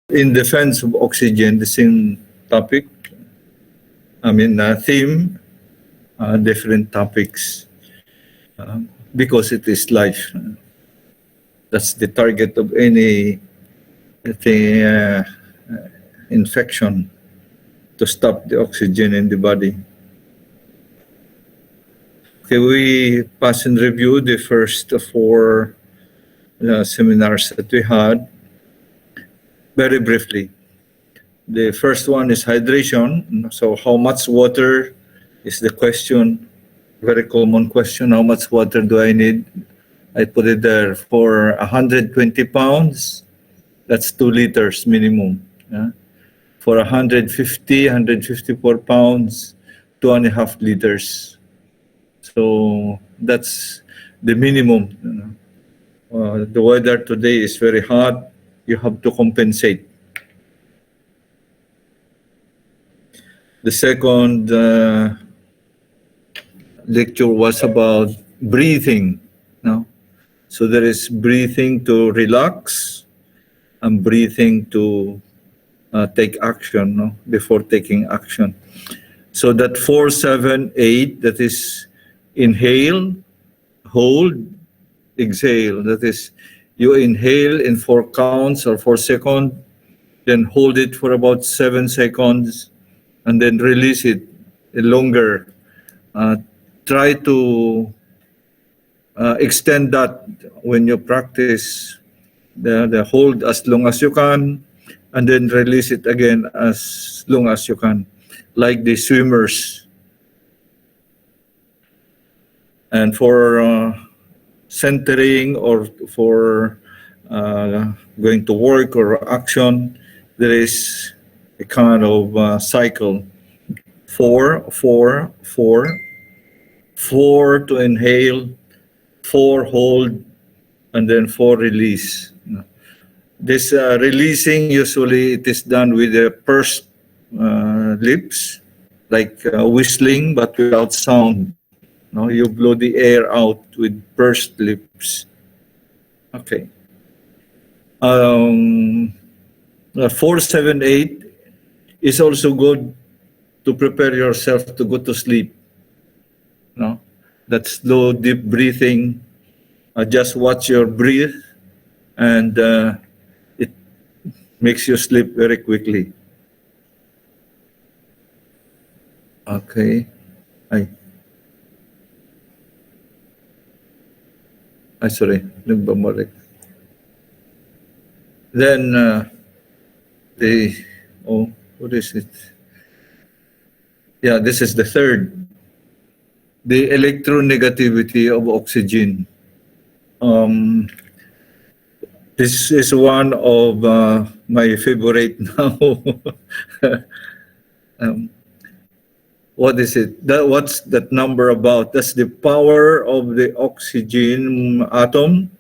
in defense of oxygen, the same topic, theme, different topics, because it is life. That's the target of any infection, to stop the oxygen in the body. Okay, we pass and review the first four seminars that we had very briefly. The first one is hydration. So how much water is the question, very common question. How much water do I need? I put it there. For 120 pounds, that's 2 liters minimum. Yeah? For 154 pounds, 2.5 liters. So that's the minimum. The weather today is very hot. You have to compensate. The second lecture was about breathing. No? So there is breathing to relax and breathing to take action, no? Before taking action. So that 4, 7, 8, that is inhale, hold, exhale. That is, you inhale in 4 counts or 4 seconds, then hold it for about 7 seconds, and then release it longer. Try to extend that when you practice the hold as long as you can, and then release it again as long as you can, like the swimmers. And for centering or for going to work or action, there is a kind of cycle. 4, 4, 4, 4 to inhale, 4 hold, and then 4 release. This releasing, usually it is done with the pursed lips, like whistling, but without sound. No, you blow the air out with pursed lips. Okay. 4, 7, 8 is also good to prepare yourself to go to sleep. No, that slow, deep breathing. Just watch your breath, and it makes you sleep very quickly. Okay. Sorry, nagbabalik. Then what is it? Yeah, this is the third. The electronegativity of oxygen. This is one of my favorite now. What is it? What's that number about? That's the power of the oxygen atom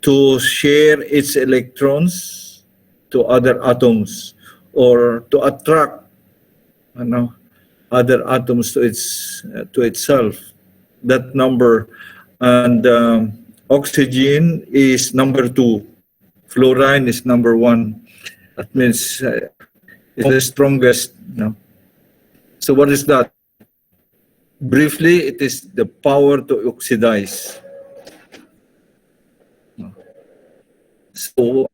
to share its electrons to other atoms, or to attract other atoms to itself. That number. And oxygen is number 2. Fluorine is number 1. That means it's the strongest. So what is that? Briefly, it is the power to oxidize. So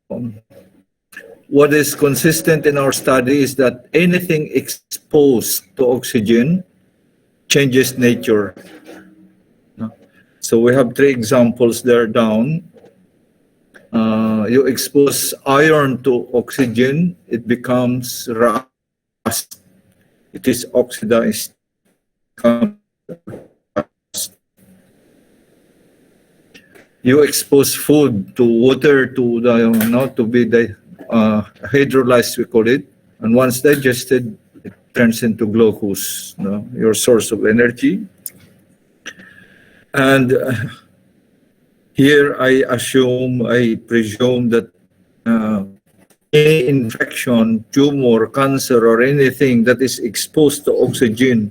what is consistent in our study is that anything exposed to oxygen changes nature. So we have 3 examples there down. You expose iron to oxygen, it becomes rust. It is oxidized. You expose food to water to be hydrolyzed, we call it, and once digested, it turns into glucose, your source of energy. And here I presume that any infection, tumor, cancer, or anything that is exposed to oxygen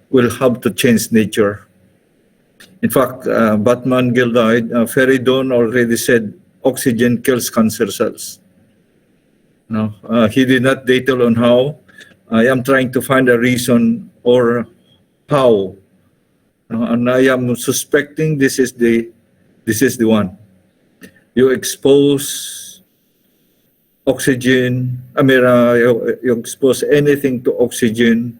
will have to change nature. In fact, Batman Gildide, Feridun already said oxygen kills cancer cells. No, he did not detail on how. I am trying to find a reason or how, and I am suspecting this is the one. You expose oxygen. I mean, you expose anything to oxygen,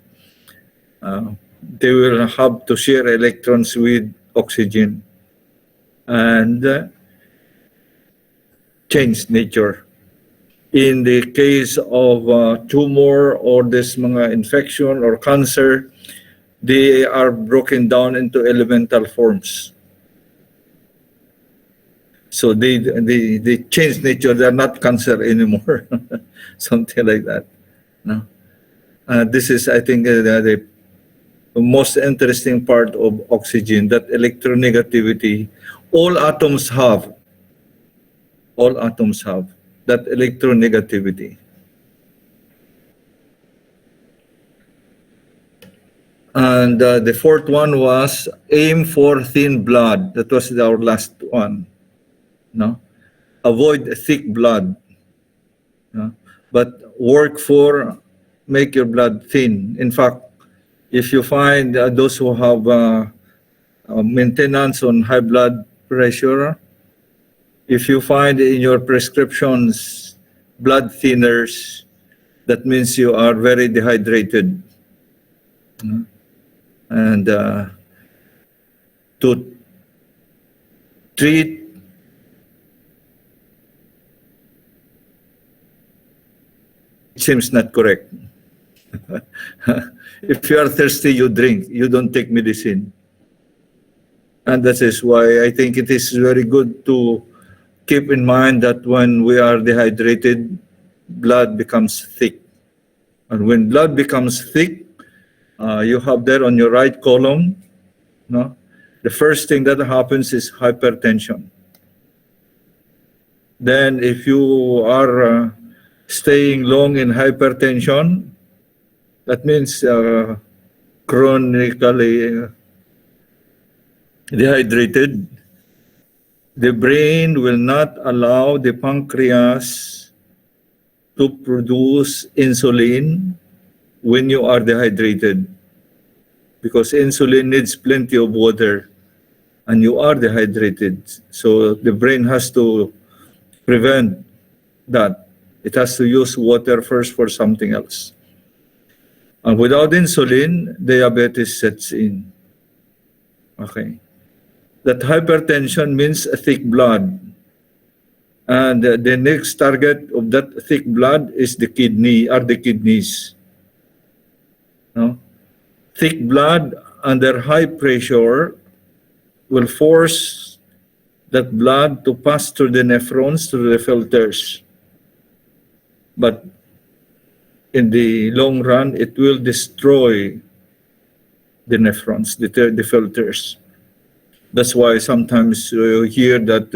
they will have to share electrons with oxygen and change nature. In the case of tumor or this mga infection or cancer, they are broken down into elemental forms. So they change nature. They're not cancer anymore, something like that. No, this is, I think, the most interesting part of oxygen, that electronegativity. All atoms have that electronegativity. And the fourth one was aim for thin blood. That was our last one. No, avoid thick blood. No? But work for make your blood thin. In fact, if you find those who have maintenance on high blood pressure, if you find in your prescriptions blood thinners, that means you are very dehydrated. And to treat seems not correct. If you are thirsty, you drink. You don't take medicine. And that is why I think it is very good to keep in mind that when we are dehydrated, blood becomes thick. And when blood becomes thick, you have there on your right column, no? The first thing that happens is hypertension. Then if you are staying long in hypertension, that means chronically dehydrated. The brain will not allow the pancreas to produce insulin when you are dehydrated, because insulin needs plenty of water and you are dehydrated. So the brain has to prevent that. It has to use water first for something else. And without insulin, diabetes sets in. Okay. That hypertension means a thick blood. And the next target of that thick blood is the kidneys. No? Thick blood under high pressure will force that blood to pass through the nephrons, through the filters. But in the long run, it will destroy the nephrons, the filters. That's why sometimes you hear that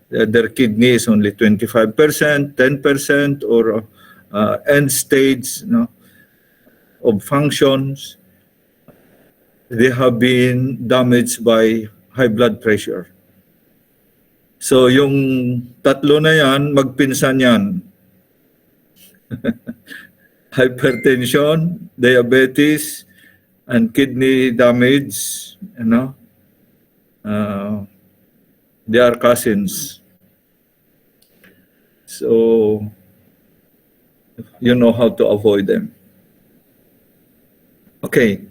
their kidney is only 25%, 10%, or end stage, of functions. They have been damaged by high blood pressure. So yung tatlo na yan, magpinsan yan. Hypertension, diabetes, and kidney damage, they are cousins. So you know how to avoid them. Okay,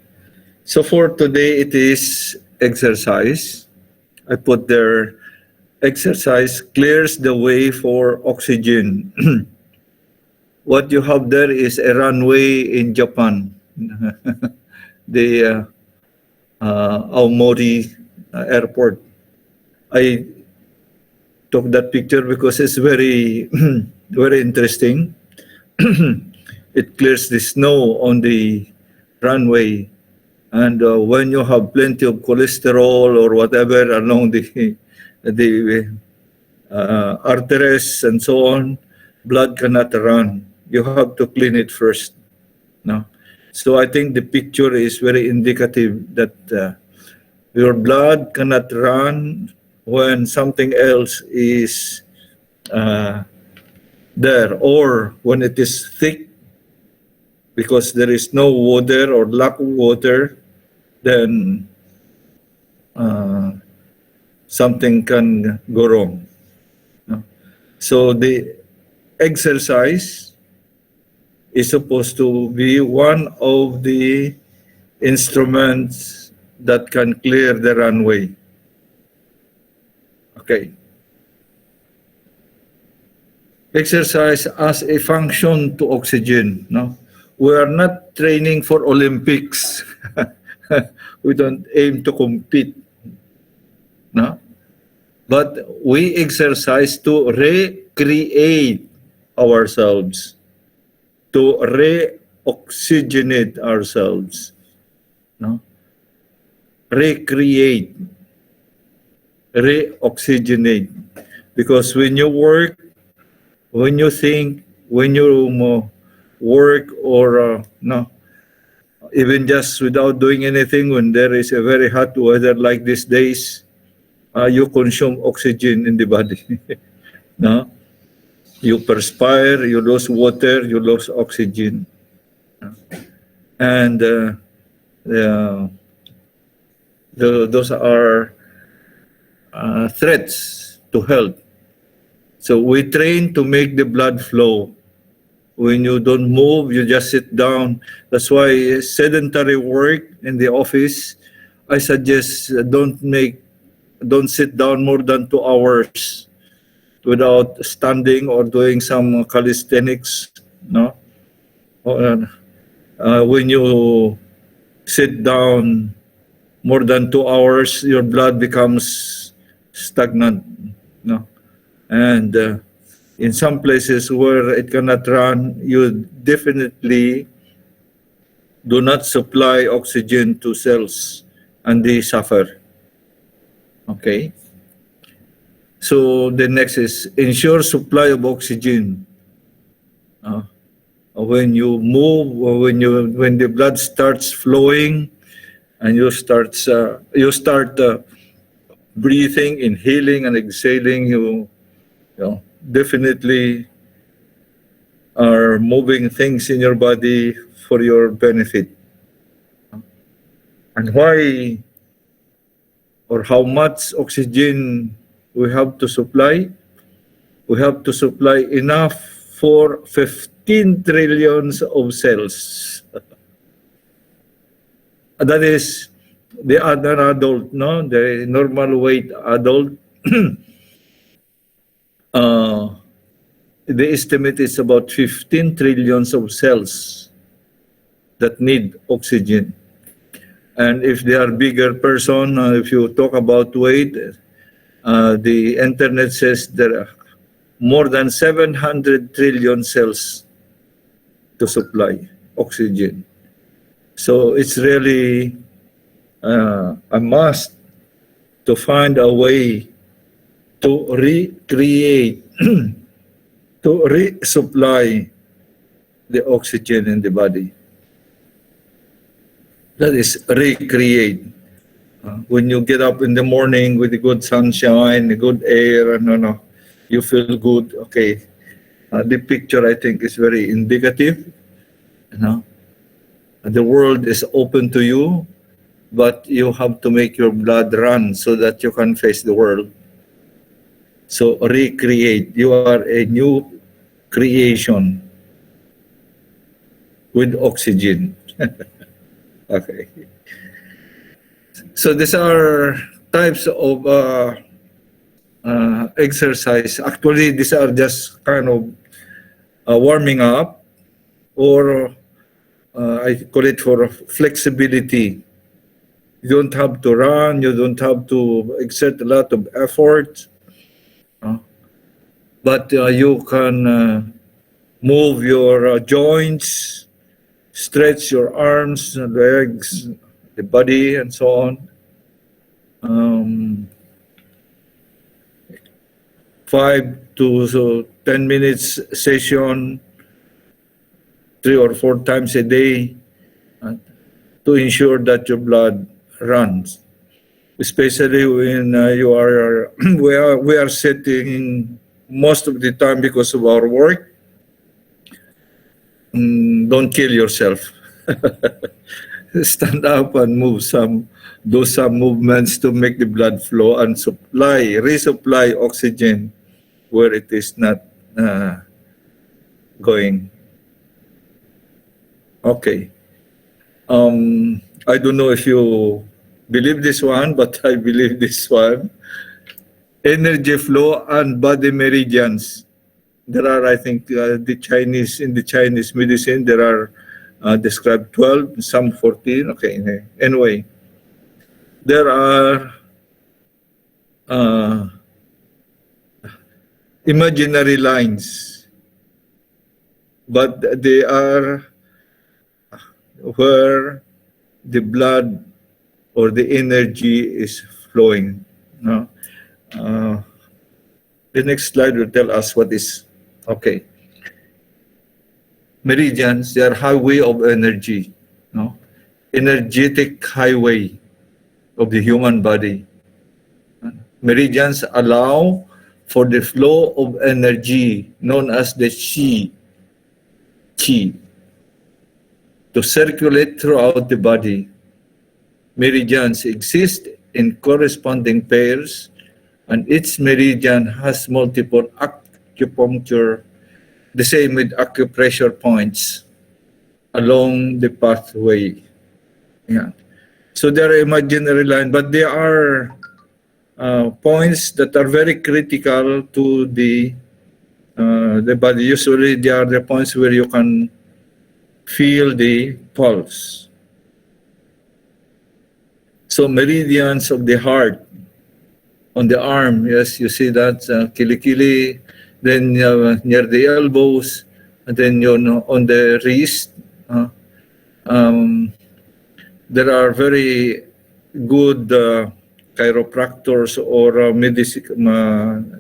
so for today it is exercise. I put there, exercise clears the way for oxygen. What you have there is a runway in Japan. The Aomori airport. I took that picture because it's very, very interesting. It clears the snow on the runway, and when you have plenty of cholesterol or whatever along the arteries and so on, blood cannot run. You have to clean it first. No? So I think the picture is very indicative that your blood cannot run when something else is uh, there, or when it is thick because there is no water or lack of water, then uh, something can go wrong. No? So the exercise is supposed to be one of the instruments that can clear the runway. Okay. Exercise as a function to oxygen. No, we are not training for Olympics. We don't aim to compete. No, but we exercise to recreate ourselves, to re-oxygenate ourselves. No, recreate, re-oxygenate, because when you work, when you think, when you work, or no, even just without doing anything, when there is a very hot weather like these days, you consume oxygen in the body. No, you perspire, you lose water, you lose oxygen, and those are threats to health. So we train to make the blood flow. When you don't move, you just sit down. That's why sedentary work in the office, I suggest don't sit down more than 2 hours without standing or doing some calisthenics. No, when you sit down more than 2 hours, your blood becomes stagnant. No, and in some places where it cannot run, you definitely do not supply oxygen to cells and they suffer. Okay? So the next is ensure supply of oxygen. When you move, or when the blood starts flowing, and you start breathing, inhaling and exhaling, you definitely are moving things in your body for your benefit. And why or how much oxygen we have to supply? We have to supply enough for 15 trillions of cells. That is the other adult, no? The normal weight adult. The estimate is about 15 trillions of cells that need oxygen. And if they are bigger person, if you talk about weight, the internet says there are more than 700 trillion cells to supply oxygen. So it's really a must to find a way to recreate, to resupply the oxygen in the body. That is recreate. When you get up in the morning with the good sunshine, the good air, and you feel good. Okay, the picture I think is very indicative. The world is open to you, but you have to make your blood run so that you can face the world. So recreate. You are a new creation with oxygen. Okay. So these are types of exercise. Actually, these are just kind of warming up, or I call it for flexibility. You don't have to run. You don't have to exert a lot of effort. But you can move your joints, stretch your arms, legs, the body, and so on. 5 to 10 minutes session, 3 or 4 times a day, to ensure that your blood runs. especially when you are we are sitting most of the time because of our work. Don't kill yourself. Stand up and do some movements to make the blood flow and resupply oxygen where it is not going. Okay. I don't know if you believe this one, but I believe this one. Energy flow and body meridians. There are, I think, in the Chinese medicine, there are described 12, some 14. Okay, anyway, there are uh, imaginary lines, but they are where the blood or the energy is flowing. No? The next slide will tell us what is. Okay. Meridians, they are highway of energy. No? Energetic highway of the human body. Meridians allow for the flow of energy known as the qi to circulate throughout the body. Meridians exist in corresponding pairs, and each meridian has multiple acupuncture, the same with acupressure points along the pathway. Yeah. So there are imaginary lines, but there are points that are very critical to the body. Usually, they are the points where you can feel the pulse. So meridians of the heart on the arm, yes, you see that kilikili, then near the elbows, and then on the wrist. There are very good chiropractors or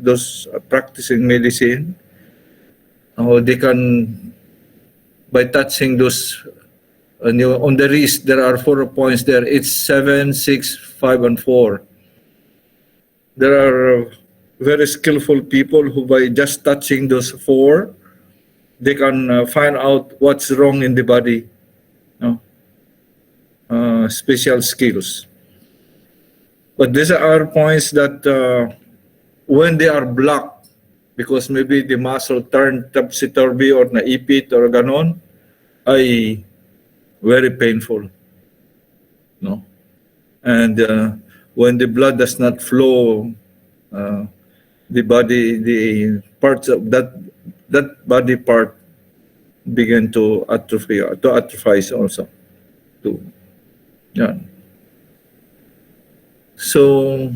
those practicing medicine. They can, by touching those, on the wrist, there are 4 points there. It's 7, 6, 5, and 4. There are very skillful people who, by just touching those 4, they can find out what's wrong in the body. Special skills. But these are points that when they are blocked, because maybe the muscle turned topsy-turvy or naipit or ganon, ay very painful. No? And when the blood does not flow, the parts of that body part begin to atrophy also. Yeah. So,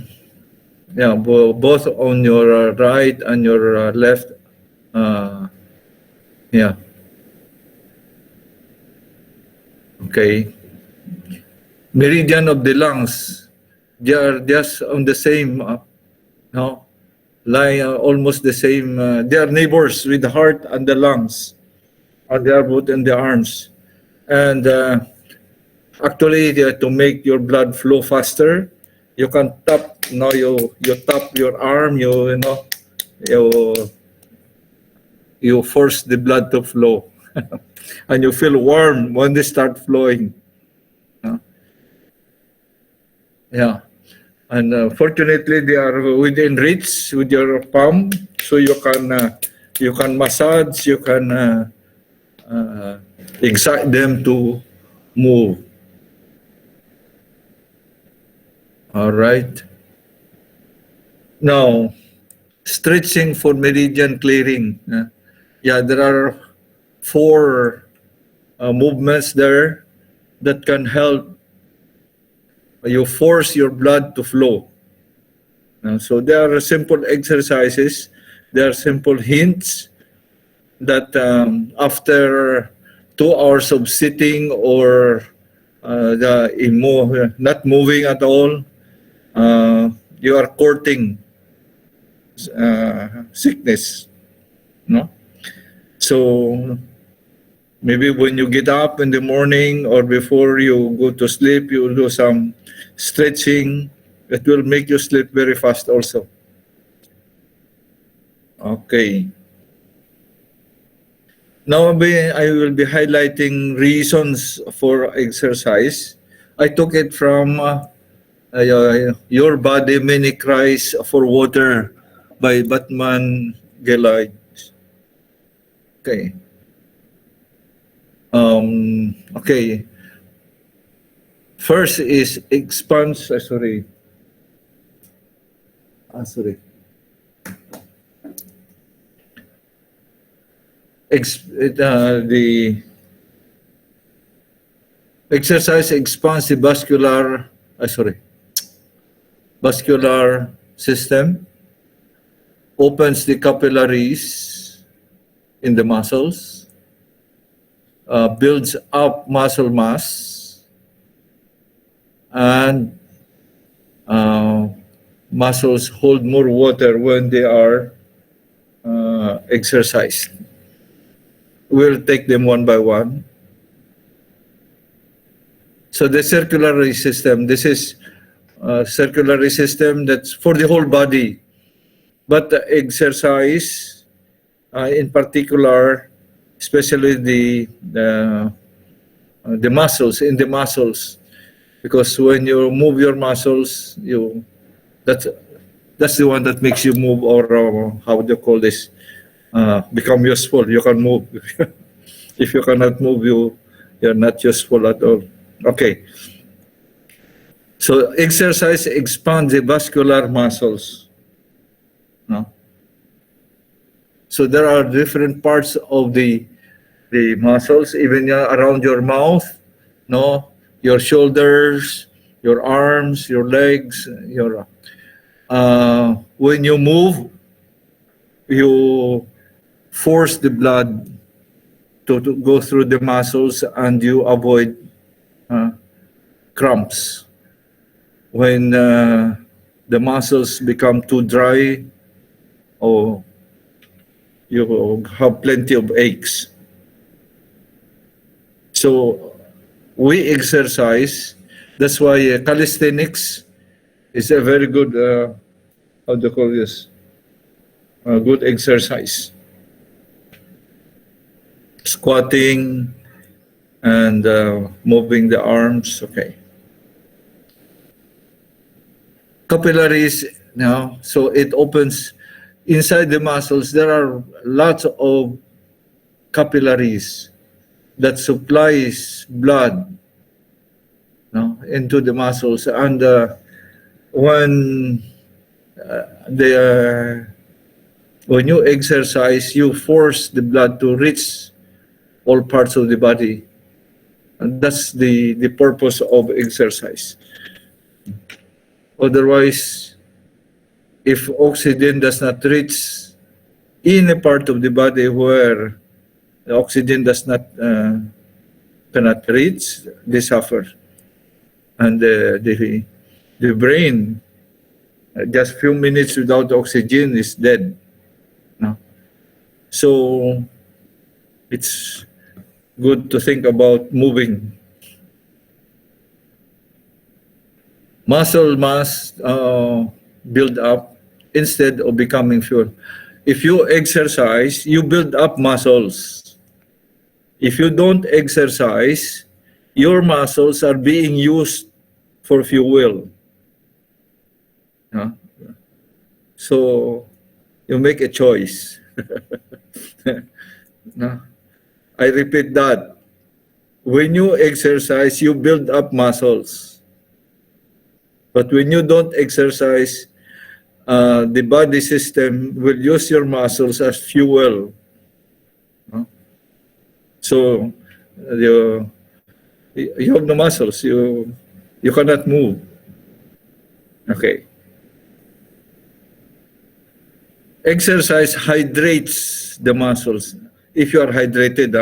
yeah, both on your right and your left, yeah. Okay. Meridian of the lungs, they are just on the same, line, almost the same. They are neighbors with the heart and the lungs, and they are both in the arms. And actually, to make your blood flow faster, you can tap. You tap your arm. You force the blood to flow, and you feel warm when they start flowing. Yeah, and fortunately, they are within reach with your palm, so you can massage. You can excite them to move. All right. Now, stretching for meridian clearing. Yeah, there are 4 movements there that can help you force your blood to flow. So there are simple exercises. There are simple hints that after 2 hours of sitting or not moving at all, you are courting sickness. No? So maybe when you get up in the morning or before you go to sleep, you do some stretching It will make you sleep very fast also. Okay. Now I will be highlighting reasons for exercise. I took it from Your Body Many Cries for Water by Batman Gelay. Okay. Okay. First is expanse. Sorry. Sorry. The exercise expands the vascular system, opens the capillaries in the muscles, builds up muscle mass, and muscles hold more water when they are exercised. We'll take them one by one. So the circulatory system, this is circulatory system that's for the whole body. But the exercise, in particular, especially the muscles, in the muscles, because when you move your muscles, that's the one that makes you move, or how do you call this? Become useful. You can move. If you cannot move, you're not useful at all. Okay. So exercise expands the vascular muscles. No? So there are different parts of the muscles, even around your mouth, no, your shoulders, your arms, your legs, when you move, you force the blood to go through the muscles, and you avoid cramps. When the muscles become too dry, or you have plenty of aches. So we exercise. That's why calisthenics is a very good, how do you call this? Good exercise. Squatting and moving the arms. Okay. Capillaries, so it opens inside the muscles. There are lots of capillaries that supplies blood into the muscles, and when you exercise, you force the blood to reach all parts of the body, and that's the purpose of exercise. Otherwise, if oxygen does not reach in a part of the body where the oxygen cannot reach, they suffer. And the brain, just few minutes without oxygen, is dead. No? So it's good to think about moving. Muscle mass build up instead of becoming fuel. If you exercise, you build up muscles. If you don't exercise, your muscles are being used for fuel. So you make a choice. I repeat that. When you exercise, you build up muscles. But when you don't exercise, the body system will use your muscles as fuel. So you have no muscles. You cannot move. Okay. Exercise hydrates the muscles. If you are hydrated,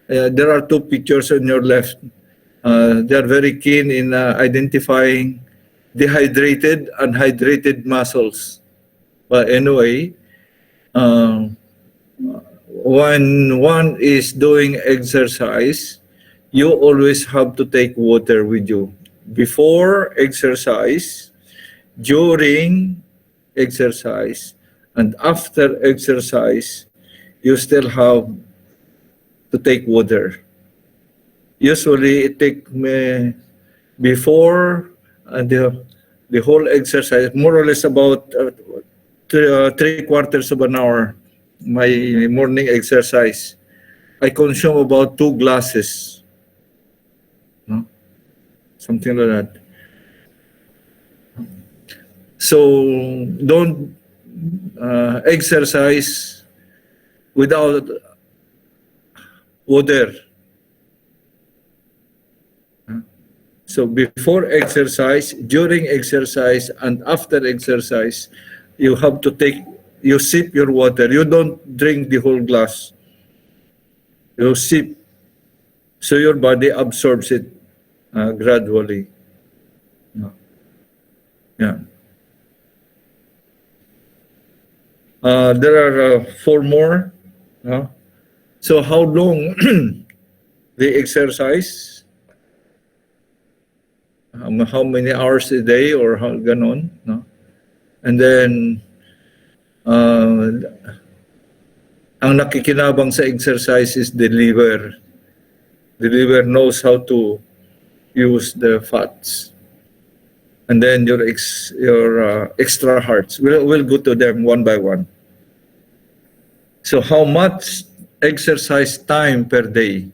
there are two pictures on your left. They are very keen in identifying dehydrated and hydrated muscles. But anyway, when one is doing exercise, you always have to take water with you. Before exercise, during exercise, and after exercise, you still have to take water. Usually, it take me before the whole exercise, more or less about 3/4 of an hour, my morning exercise. I consume about 2 glasses, no? Something like that. So don't exercise without water. So before exercise, during exercise, and after exercise, you have to you sip your water. You don't drink the whole glass. You sip, so your body absorbs it gradually. Yeah. There are 4 more. So how long they exercise? How many hours a day or how ganon? No? And then, ang nakikinabang sa exercise is the liver. The liver knows how to use the fats. And then your extra hearts. We'll go to them one by one. So how much exercise time per day?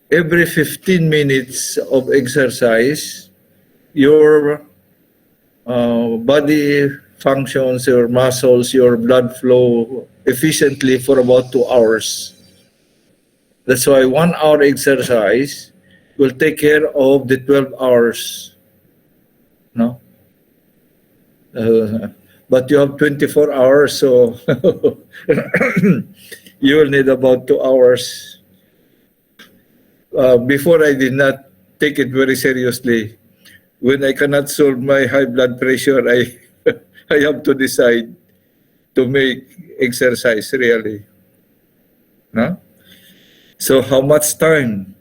Every 15 minutes of exercise, your body functions, your muscles, your blood flow efficiently for about 2 hours. That's why 1 hour exercise will take care of the 12 hours. No? But you have 24 hours, so you will need about 2 hours. Before, I did not take it very seriously. When I cannot solve my high blood pressure, I have to decide to make exercise really. No? So how much time?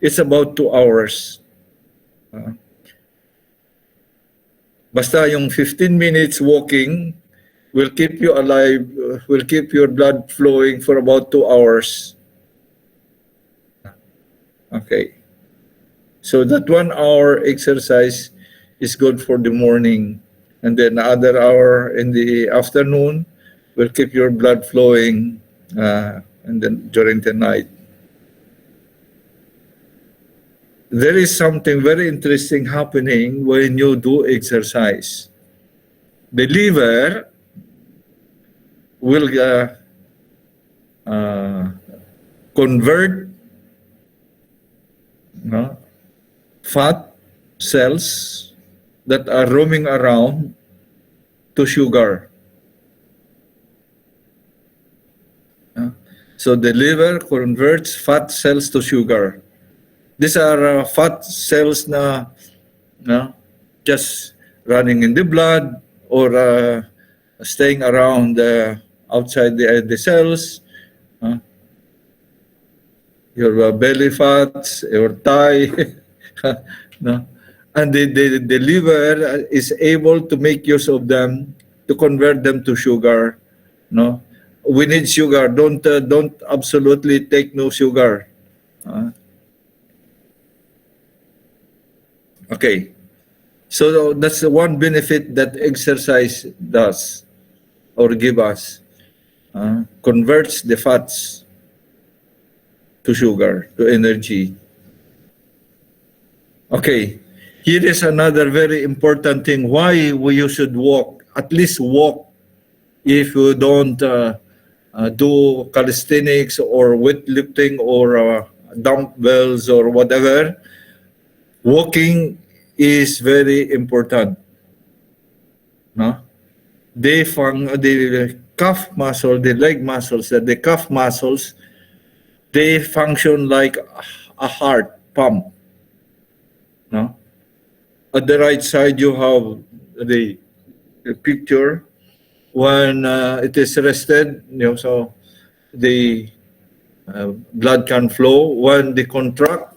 It's about 2 hours. Basta yung 15 minutes walking will keep you alive, will keep your blood flowing for about 2 hours. Okay. So that 1 hour exercise is good for the morning. And then another hour in the afternoon will keep your blood flowing, and then during the night. There is something very interesting happening when you do exercise. The liver will convert fat cells that are roaming around to sugar. So the liver converts fat cells to sugar. These are fat cells na just running in the blood or staying around outside the cells. Your belly fats, your thigh. No? And the liver is able to make use of them to convert them to sugar. No? We need sugar. Don't absolutely take no sugar. Okay. So that's the one benefit that exercise does or give us. Converts the fats to sugar, to energy. Okay. Here is another very important thing. Why you should walk. At least walk. If you don't do calisthenics or weightlifting or dumbbells or whatever, walking is very important. No? The calf muscle, the leg muscles, the calf muscles, they function like a heart pump. No? At the right side, you have the picture. When it is rested, so the blood can flow. When they contract,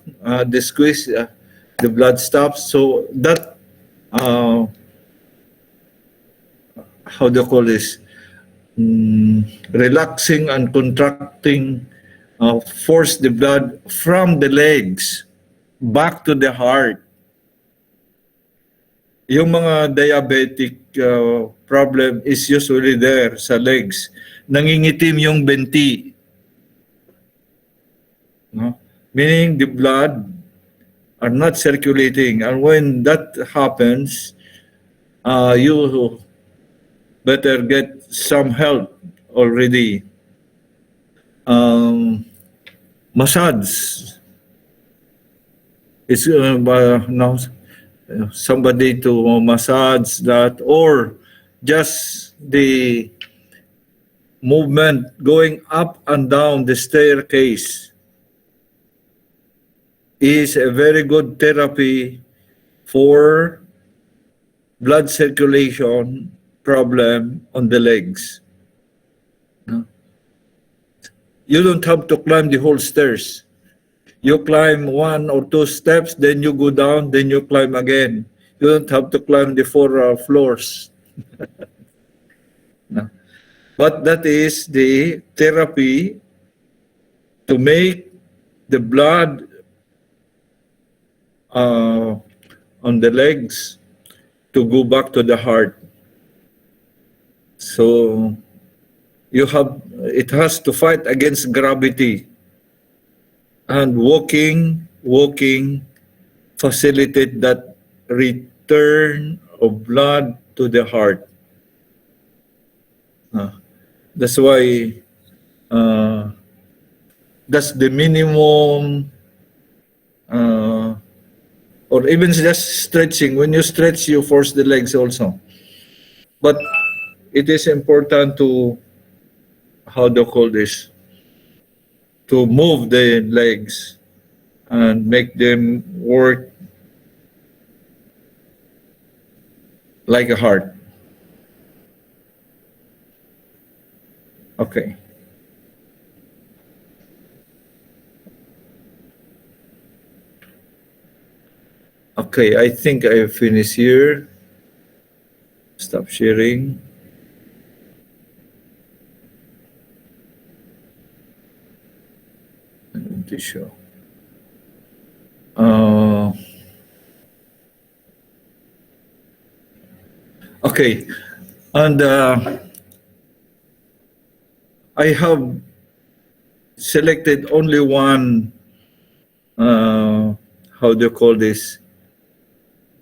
they squeeze, the blood stops. So that, how do you call this? Relaxing and contracting force the blood from the legs back to the heart. Yung mga diabetic problem is usually there sa legs. Nangingitim yung binti. No? Meaning the blood are not circulating. And when that happens, you better get some help already. Massage. It's now somebody to massage that, or just the movement going up and down the staircase is a very good therapy for blood circulation problem on the legs. You don't have to climb the whole stairs. You climb 1 or 2 steps, then you go down, then you climb again. You don't have to climb the 4 floors. No. But that is the therapy to make the blood on the legs to go back to the heart. So it has to fight against gravity. And walking facilitate that return of blood to the heart. That's why that's the minimum, or even just stretching. When you stretch, you force the legs also. But it is important to, how do you call this, to move the legs and make them work like a heart. Okay. Okay, I think I finished here. Stop sharing. To show. Okay, and I have selected only one, how do you call this,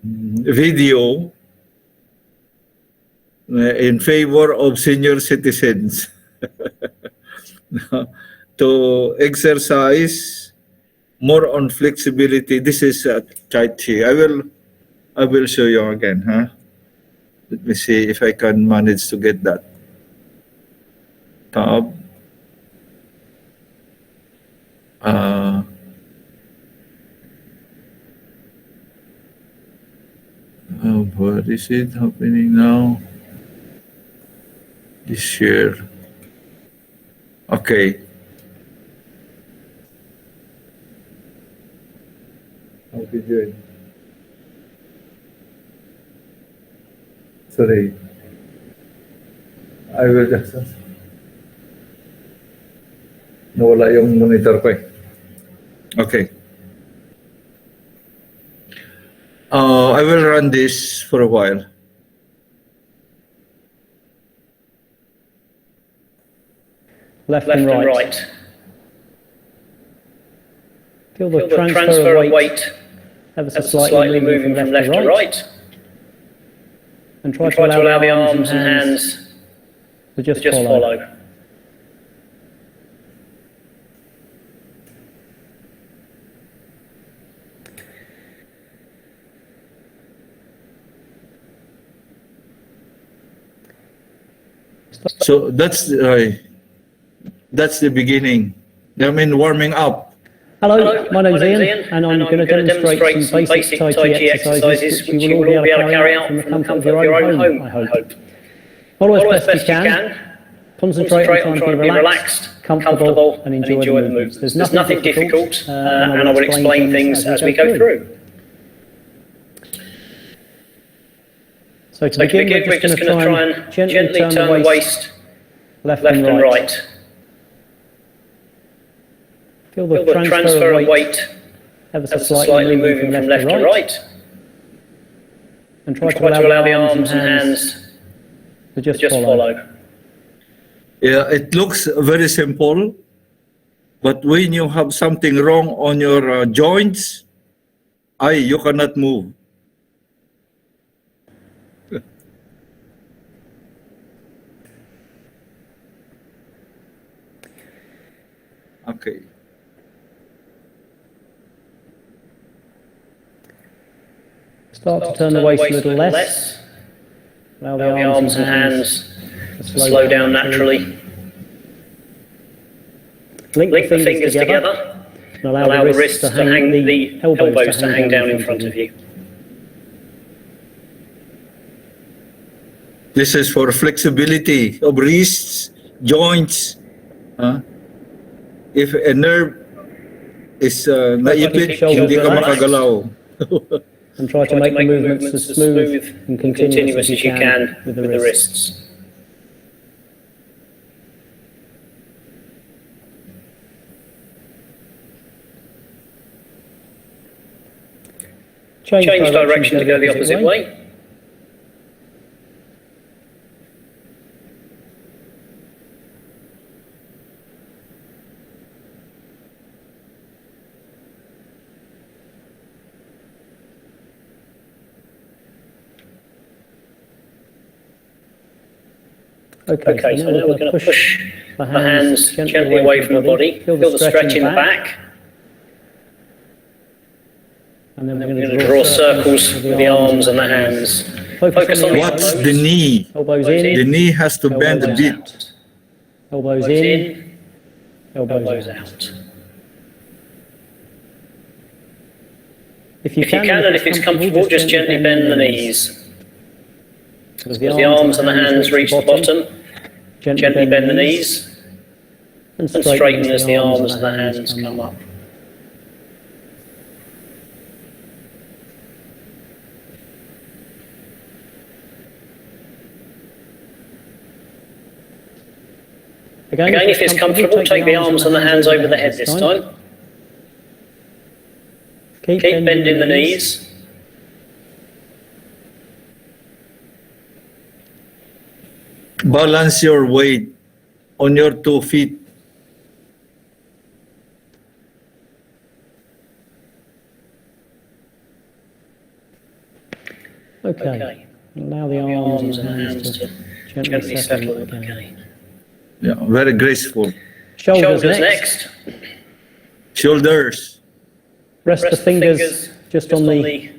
video in favor of senior citizens to exercise more on flexibility. This is Tai Chi. I will show you again. Let me see if I can manage to get that. Tab. What is it happening now? This share. Okay. How did you doing? Sorry. I will just... Nawala yung monitor ko eh. Okay. I will run this for a while. Left and right. Feel the transfer of weight ever so slightly moving from left to right. And try to allow the arms and hands to just follow. So that's the beginning. I mean, warming up. Hello, my name's Ian, and I'm going to demonstrate some basic Tai Chi exercises which you will all be able to carry out from the comfort of your own home, I hope. Follow as best you can. Concentrate on trying to be relaxed, comfortable, and enjoy the movements. There's nothing difficult, and I will explain things as we go through. So to begin, we're just going to try and gently turn the waist left and right. Feel the transfer of weight ever so slightly moving from left to right. And try to allow the arms and hands to just follow. Yeah, it looks very simple, but when you have something wrong on your joints, you cannot move. Okay. Start to turn the waist a little less. Allow the arms and hands to slow down naturally. Link the fingers together and allow the wrists to hang, the elbows to hang down in front of you. This is for flexibility of wrists, joints. If a nerve is naipit, hindi ka makagalaw. And try to make the movements as smooth and continuous as you can with the wrists. Change direction to go the opposite way. Okay, so now we're going to push the hands gently away from the body. Feel the stretch in the back. And then we're going to draw circles with the arms and the hands. Focus on What's the knee? Elbows in. The knee has to bend a bit. Elbows in, elbows out. If you can and if it's comfortable, just gently bend the knees. As the arms and the hands reach the bottom, gently bend the knees and straighten as the arms and the hands come up. Again, if it's comfortable, take the arms and the hands over the head this time. Keep bending the knees. Balance your weight on your 2 feet. Okay. Allow the arms and hands to gently settle again. Yeah, very graceful. Shoulders next. Shoulders. Rest the fingers just on the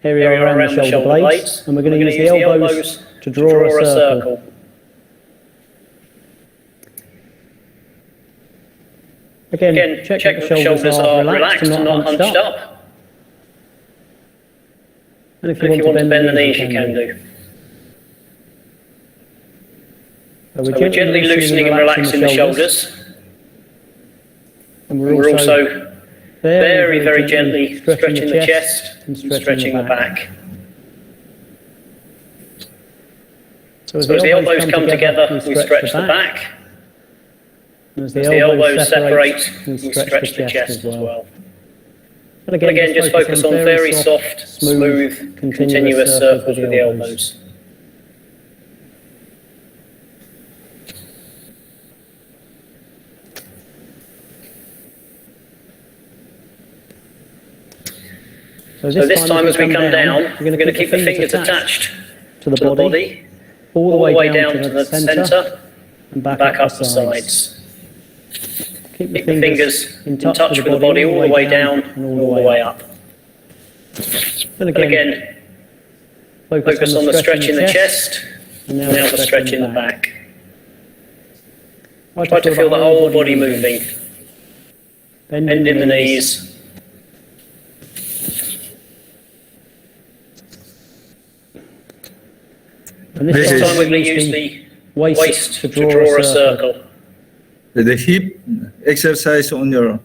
area around the shoulder blades, and we're going to use the elbows to draw a circle. Again, check that the shoulders are relaxed and not hunched up. And if you want to bend the knees, you can do. So we're gently loosening and relaxing the shoulders. And we're also very, very gently stretching the chest and stretching the back. So as the elbows come together, we stretch the back. And as the elbows separate, we stretch the chest as well. And again, just focus on very soft, smooth, continuous circles with the elbows. So this time as we come down, we're going to keep the fingers attached to the body, all the way down to the centre and back up the sides. Keep the fingers in touch with the body all the way down and all the way up. And again, focus on the stretch in the chest and now the stretch in the back. Try to feel the whole body moving. Bending the knees. And this time we're going to use the waist to draw a circle. The hip exercise on your...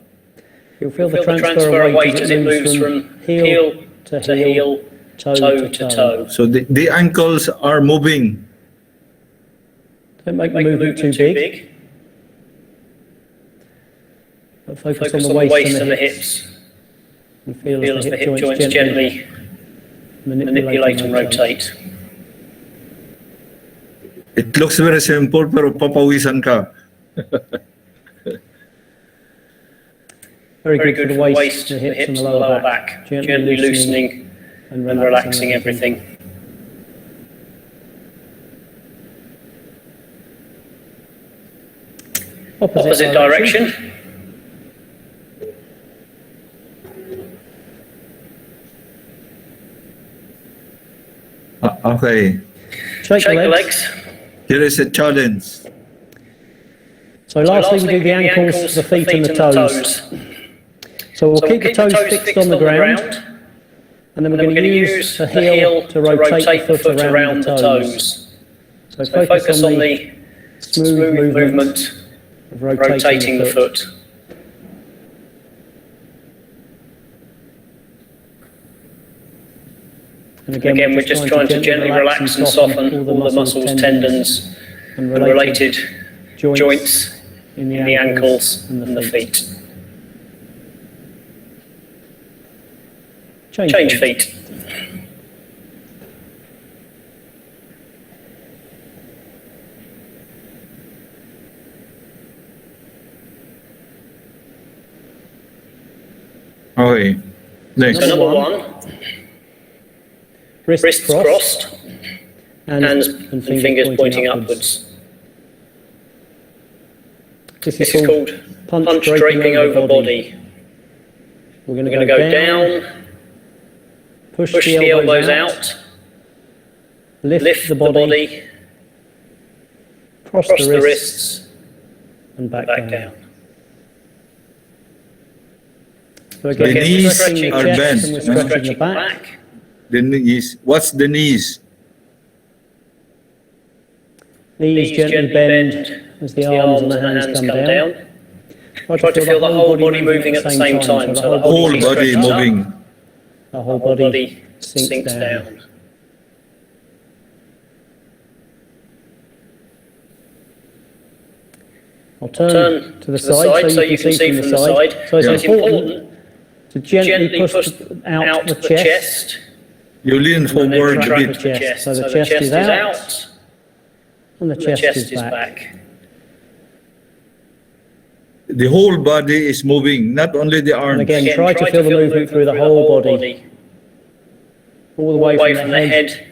You'll feel the transfer of weight as it moves from heel to toe to toe. So the ankles are moving. Don't make the movement too big. But focus on the waist and the hips. And feel as the hip joints gently manipulate and rotate. It looks very simple, pero papawisan ka. Very good for the waist, the hips and the lower back. Gently loosening and relaxing everything. Opposite direction. Okay. Shake the legs. Here is a challenge. So lastly, we do the ankles, the feet and the toes. So we'll keep the toes fixed on the ground, and then we're going to use the heel to rotate the foot around the toes. So focus on the smooth movement of rotating the foot. And again, we're just trying to gently relax and soften all the muscles, tendons and related joints in the ankles and the feet. Change feet. Okay. Next. So number one, wrists crossed, hands and fingers pointing upwards. This is called punch draping over body. We're going to go down, push the elbows out, lift the body, cross the wrists, and back down. So again, The knees stretching are the chest bent, and we're stretching the back. The knees. What's the knees? Knees gently bend as the arms and the hands come down. Try to feel the whole body moving at the same time. So the Whole body stretches up, moving. the whole body sinks down. I'll turn to the side so you can see from the side. So it's important to gently push out the chest. You lean And then forward a track the bit. chest. So the chest is out and the chest is back. The whole body is moving, not only the And arms. again, try to feel the movement through the whole body. All the way from the head,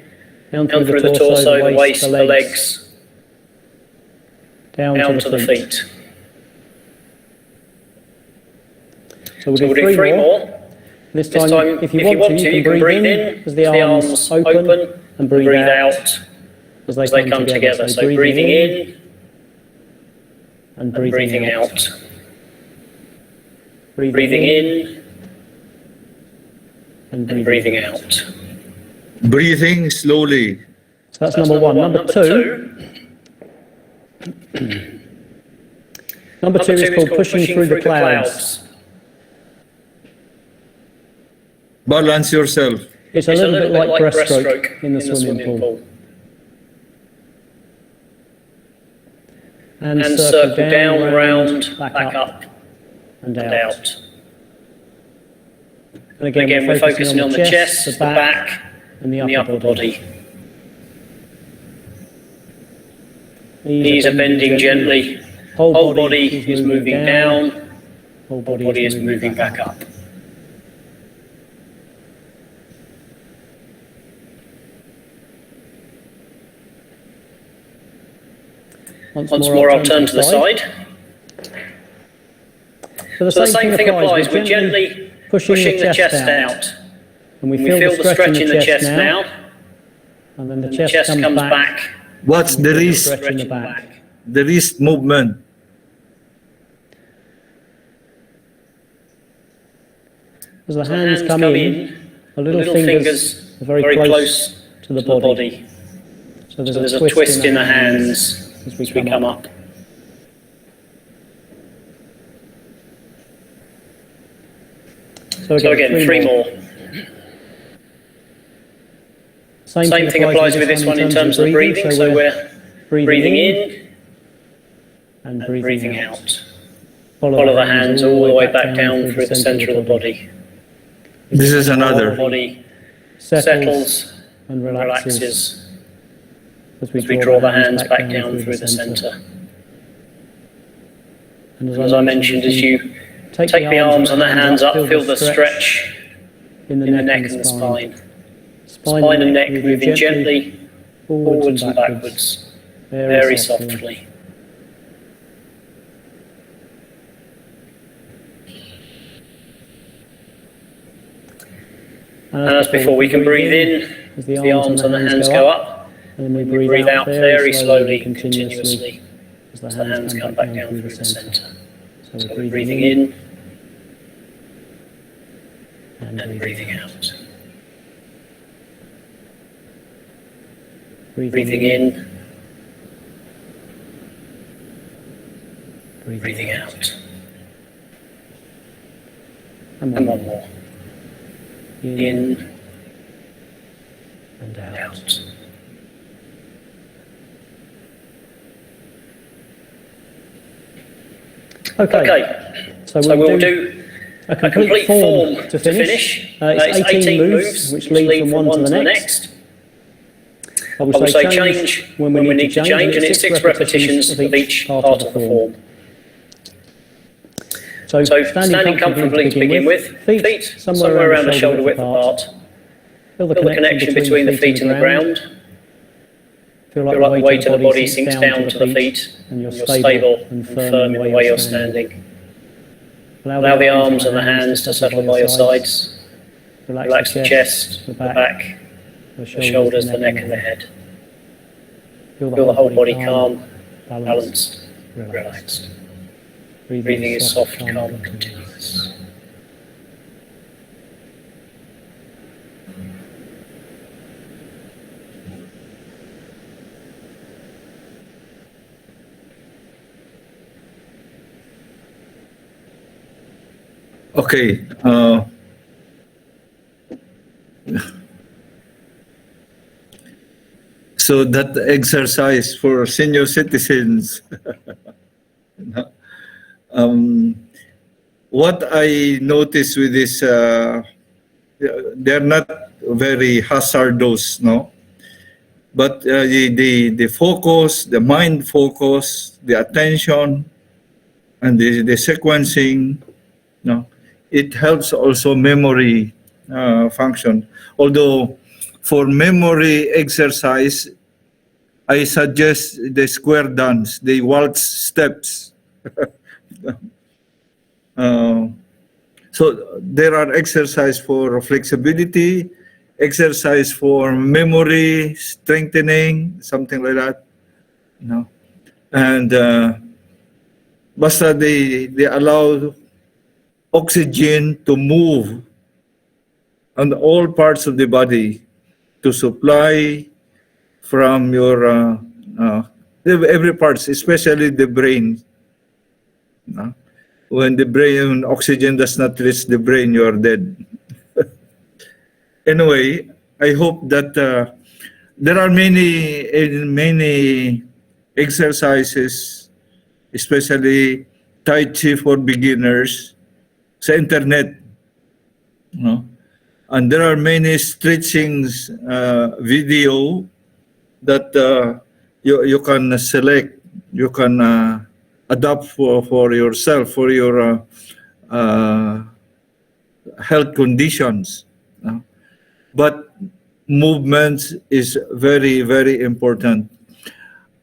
down through the torso, the waist, the legs, down to the feet. So we'll do three more. This time, if you want to, you can breathe in as the arms open and breathe out as they come together. So breathing in and breathing out. Breathing in and breathing out. Breathing slowly. So that's number one. Number two. Number two is called pushing through the clouds. Balance yourself. It's a little bit like breaststroke in the swimming pool. And circle down, round, back up, and out. And again, we're focusing on the chest, the back, and the upper body. Knees are bending gently. Whole body is moving down. Whole body is moving back up. Once more, I'll turn to the side. So the same thing applies. We're gently pushing the chest out. And we feel the stretch in the chest now. And then the chest comes back. What's the wrist? Stretch in the back. The wrist movement. As the hands come in, the little fingers are very close to the body. So there's a twist in the hands as we come up. So again, three more. Same thing applies with this one in terms of the breathing. So we're breathing in and breathing out. Follow the hands all the way back down through the centre of the body. This is another. The body settles and relaxes as we draw the hands back down through the centre. And as I mentioned, as you take the arms and the hands up, feel the stretch in the neck and the spine. Spine and neck moving gently forwards and backwards, very softly. And as before, we can breathe in as the arms and the hands go up, and then we breathe out very slowly and continuously as the hands come back down through the centre. So we're breathing in and breathing out. Breathing in, breathing out. And one more. In and out. Okay, so we'll do a complete form to finish. It's 18 moves which lead from one to the next. I will say change when we need to change, and it's 6 repetitions of each part of the form. So standing comfortably to begin with, feet somewhere around the shoulder width apart. Feel the connection between the feet and the ground. Feel like the weight of the body sinks down to the feet, and you're stable and firm in the way you're standing. Allow the arms and the hands to settle by your sides. Relax the chest, the back, the shoulders, the neck and the head. Feel the whole body calm, balanced, relaxed. Breathing is soft, calm and continuous. Okay. So that exercise for senior citizens. What I notice with this, they're not very hazardous, no? But the focus, the mind focus, the attention, and the sequencing, no, it helps also memory function. Although for memory exercise, I suggest the square dance, the waltz steps. So there are exercise for flexibility, exercise for memory strengthening, something like that. No, and basta they allow oxygen to move on all parts of the body to supply from your every parts, especially the brain. No? When the brain oxygen does not reach the brain, you are dead. Anyway, I hope that there are many exercises, especially Tai Chi for beginners, sa internet, no? And there are many stretchings video that you can select, you can adapt for yourself, for your health conditions. But movements is very, very important.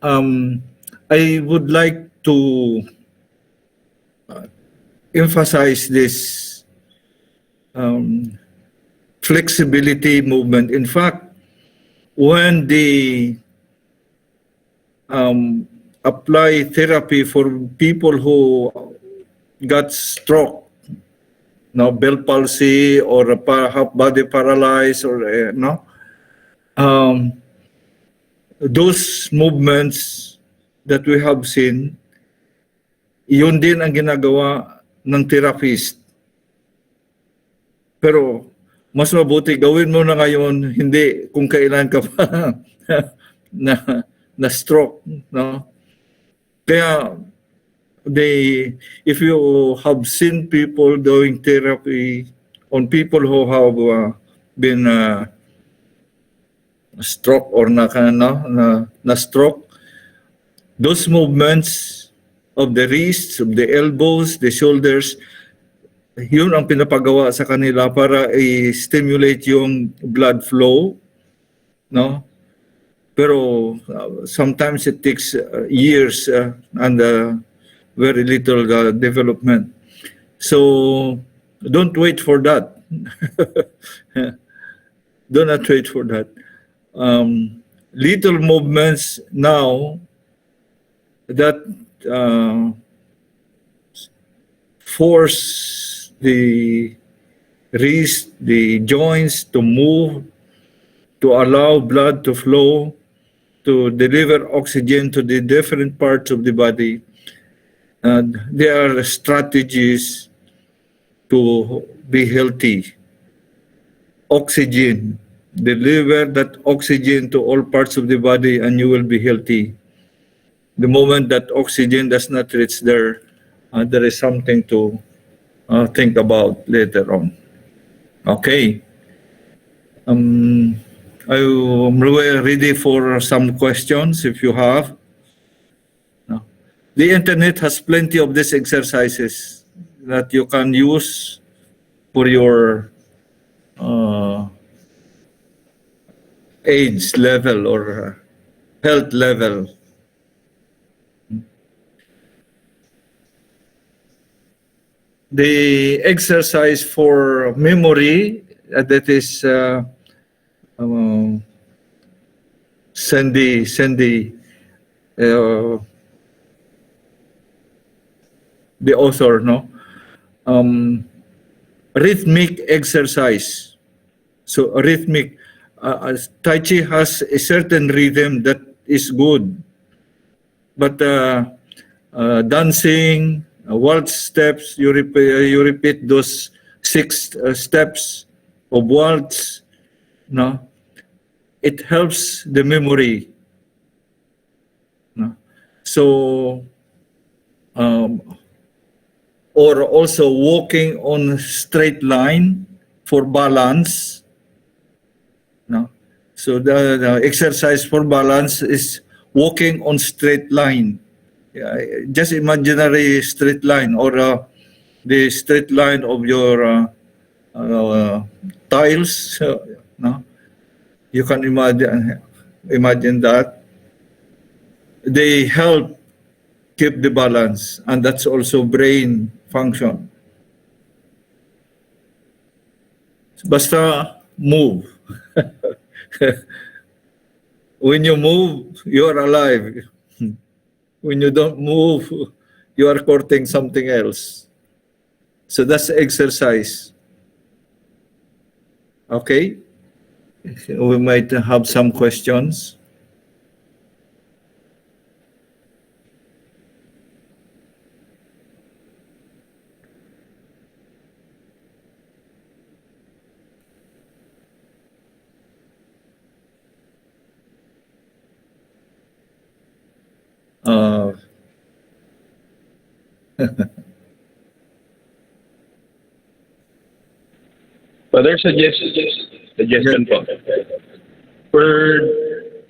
I would like to emphasize this flexibility movement. In fact, when they apply therapy for people who got stroke, no, bell palsy or half body paralyzed, or no, those movements that we have seen, yun din ang ginagawa ng therapist. Pero mas mabuti gawin mo na ngayon, hindi kung kailan ka pa na stroke, no? Kaya if you have seen people doing therapy on people who have been stroke or na stroke, those movements of the wrists, of the elbows, the shoulders, yun ang pinapagawa sa kanila para i-stimulate yung blood flow, no? Pero sometimes it takes years and very little development. So don't wait for that. Do not wait for that. Little movements now that force the wrist, the joints to move, to allow blood to flow, to deliver oxygen to the different parts of the body. And there are strategies to be healthy. Oxygen. Deliver that oxygen to all parts of the body and you will be healthy. The moment that oxygen does not reach there, there is something to think about later on. Okay. I'm ready for some questions if you have. No. The internet has plenty of these exercises that you can use for your age level or health level. The exercise for memory, that is Sandy, the author, no? Rhythmic exercise. So rhythmic, Tai Chi has a certain rhythm that is good, but dancing, waltz steps, you repeat those 6 steps of waltz, no? It helps the memory. No? So, or also walking on straight line for balance. No? So the exercise for balance is walking on straight line. Just imaginary straight line or the straight line of your tiles. No? You can imagine that. They help keep the balance, and that's also brain function. Basta move. When you move, you are alive. When you don't move, you are courting something else. So that's exercise. Okay? We might have some questions. Other suggestion po.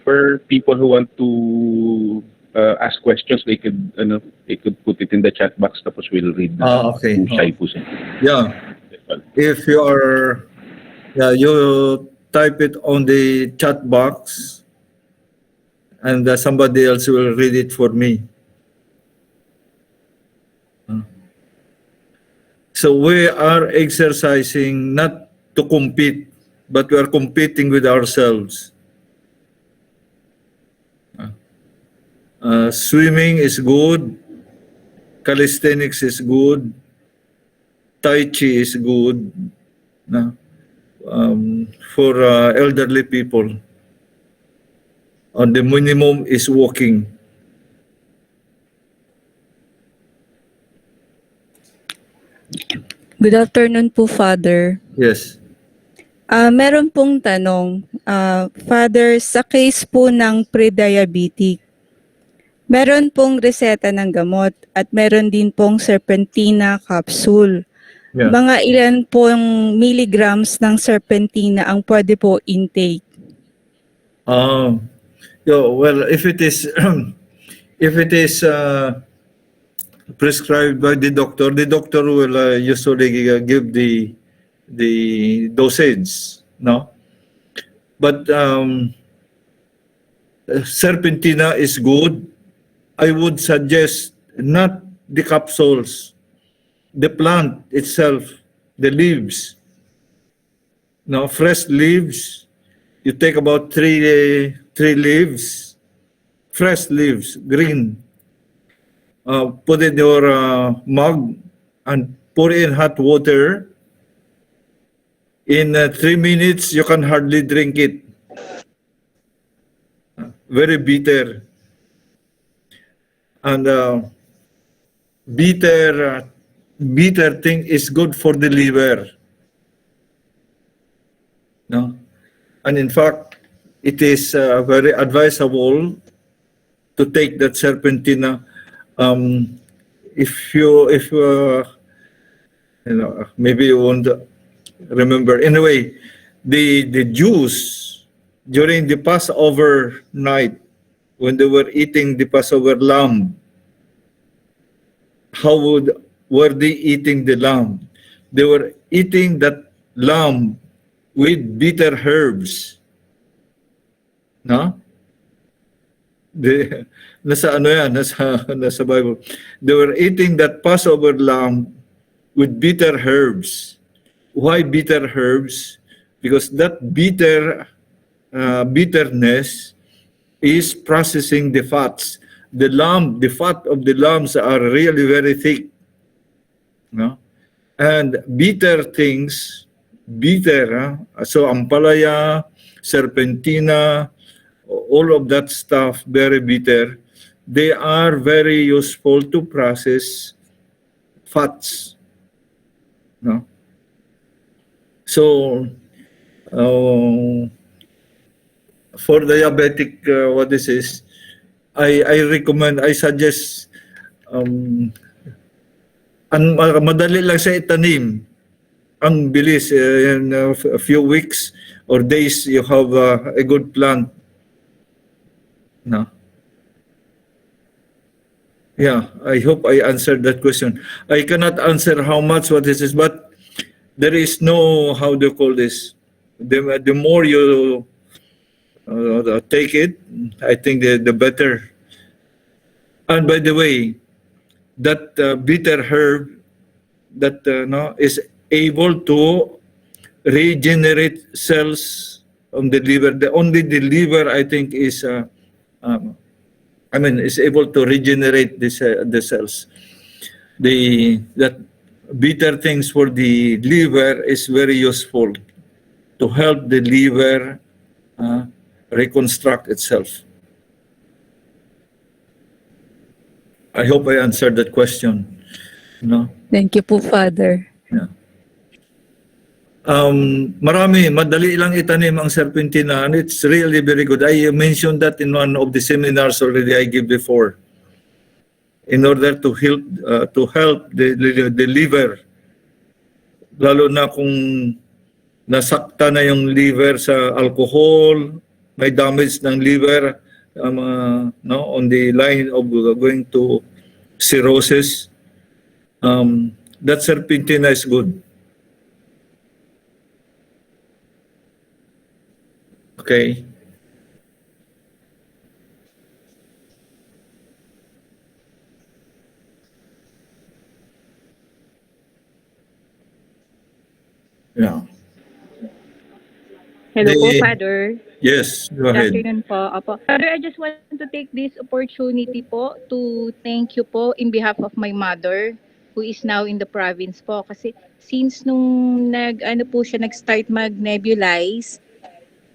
For people who want to ask questions, they could put it in the chat box tapos we'll read. Okay. Kung shy po siya. Yeah. If you are, you type it on the chat box and somebody else will read it for me. So we are exercising not to compete, but we are competing with ourselves. Swimming is good, calisthenics is good, Tai Chi is good, for elderly people. The minimum is walking. Good afternoon po, Father. Yes. Meron pong tanong, Father, sa case po ng pre-diabetic, meron pong reseta ng gamot at meron din pong serpentina capsule. Yeah. Mga ilan pong milligrams ng serpentina ang pwede po intake? Well, if it is if it is prescribed by the doctor will usually give the dosage, no? But serpentina is good. I would suggest not the capsules, the plant itself, the leaves. No, fresh leaves. You take about three leaves, fresh leaves, green. Put in your mug and pour in hot water. In 3 minutes, you can hardly drink it. Very bitter. And bitter thing is good for the liver. No? And in fact, it is very advisable to take that serpentina. If you maybe you won't remember. Anyway, the Jews during the Passover night, when they were eating the Passover lamb, were they eating the lamb? They were eating that lamb with bitter herbs. No? Nasa ano yan, nasa Bible. They were eating that Passover lamb with bitter herbs. Why bitter herbs? Because that bitterness is processing the fats. The fat of the lambs are really very thick. No? And bitter things, so ampalaya, serpentina, all of that stuff, very bitter, they are very useful to process fats. No? So, for diabetic, what this is, I suggest, madali lang sa itanim. Ang bilis, in a few weeks or days, you have a good plant. No? Yeah, I hope I answered that question. I cannot answer how much, what this is, but there is no, how do you call this? The more you take it, I think the better. And by the way, that bitter herb that is able to regenerate cells on the liver. Only the liver, I think, is is able to regenerate the cells. That bitter things for the liver is very useful to help the liver reconstruct itself. I hope I answered that question. No? Thank you po, Father. Yeah. Madali lang itanim ang serpentina, and it's really very good. I mentioned that in one of the seminars already I gave before. In order to help the liver, lalo na kung nasakta na yung liver sa alcohol, may damage ng liver, on the line of going to cirrhosis, that serpentina is good. Okay. Yeah. Hello po, Father. Yes, go Good ahead. afternoon po. Apo. Father, I just want to take this opportunity po to thank you po in behalf of my mother who is now in the province po. Kasi since nung nag-start mag-nebulize,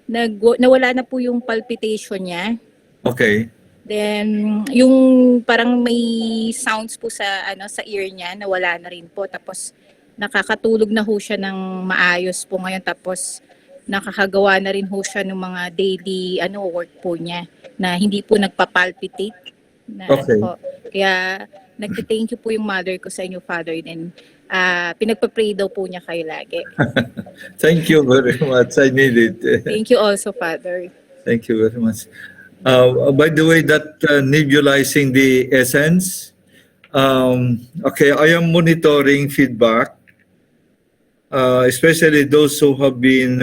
nawala na po yung palpitation niya. Okay. Then, yung parang may sounds po sa ear niya, nawala na rin po. Tapos, nakakatulog na ho siya ng maayos po ngayon. Tapos, nakakagawa na rin ho siya ng mga daily work po niya na hindi po nagpapalpitate na Okay. po. Kaya nagte-thank you po yung mother ko sa inyo, Father, and pinagpa-pray daw po niya kayo lagi. Thank you very much. I need it. Thank you also, Father. Thank you very much. By the way, that nebulizing the essence, okay, I am monitoring feedback, especially those who have been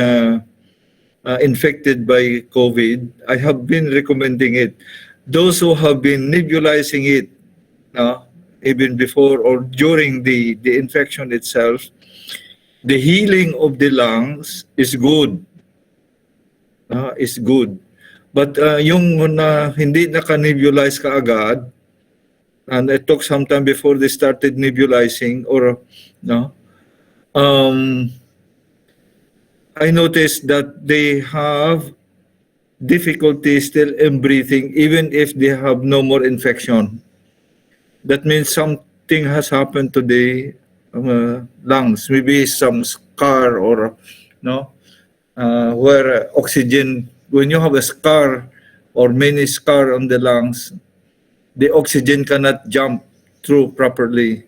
infected by COVID. I have been recommending it. Those who have been nebulizing it, even before or during the infection itself, the healing of the lungs is good. Is good. But yung hindi naka-nebulize kaagad, and it took some time before they started nebulizing, or I noticed that they have difficulty still in breathing even if they have no more infection. That means something has happened to the lungs, maybe some scar or where oxygen, when you have a scar or many scar on the lungs, the oxygen cannot jump through properly.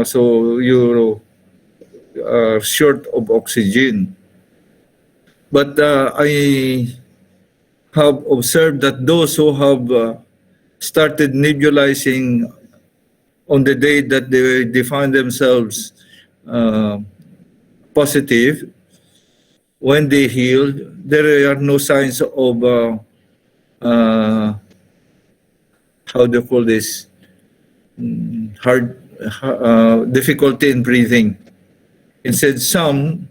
So you are short of oxygen. But I have observed that those who have started nebulizing on the day that they define themselves positive, when they healed, there are no signs of how do you call this, hard difficulty in breathing. Instead, some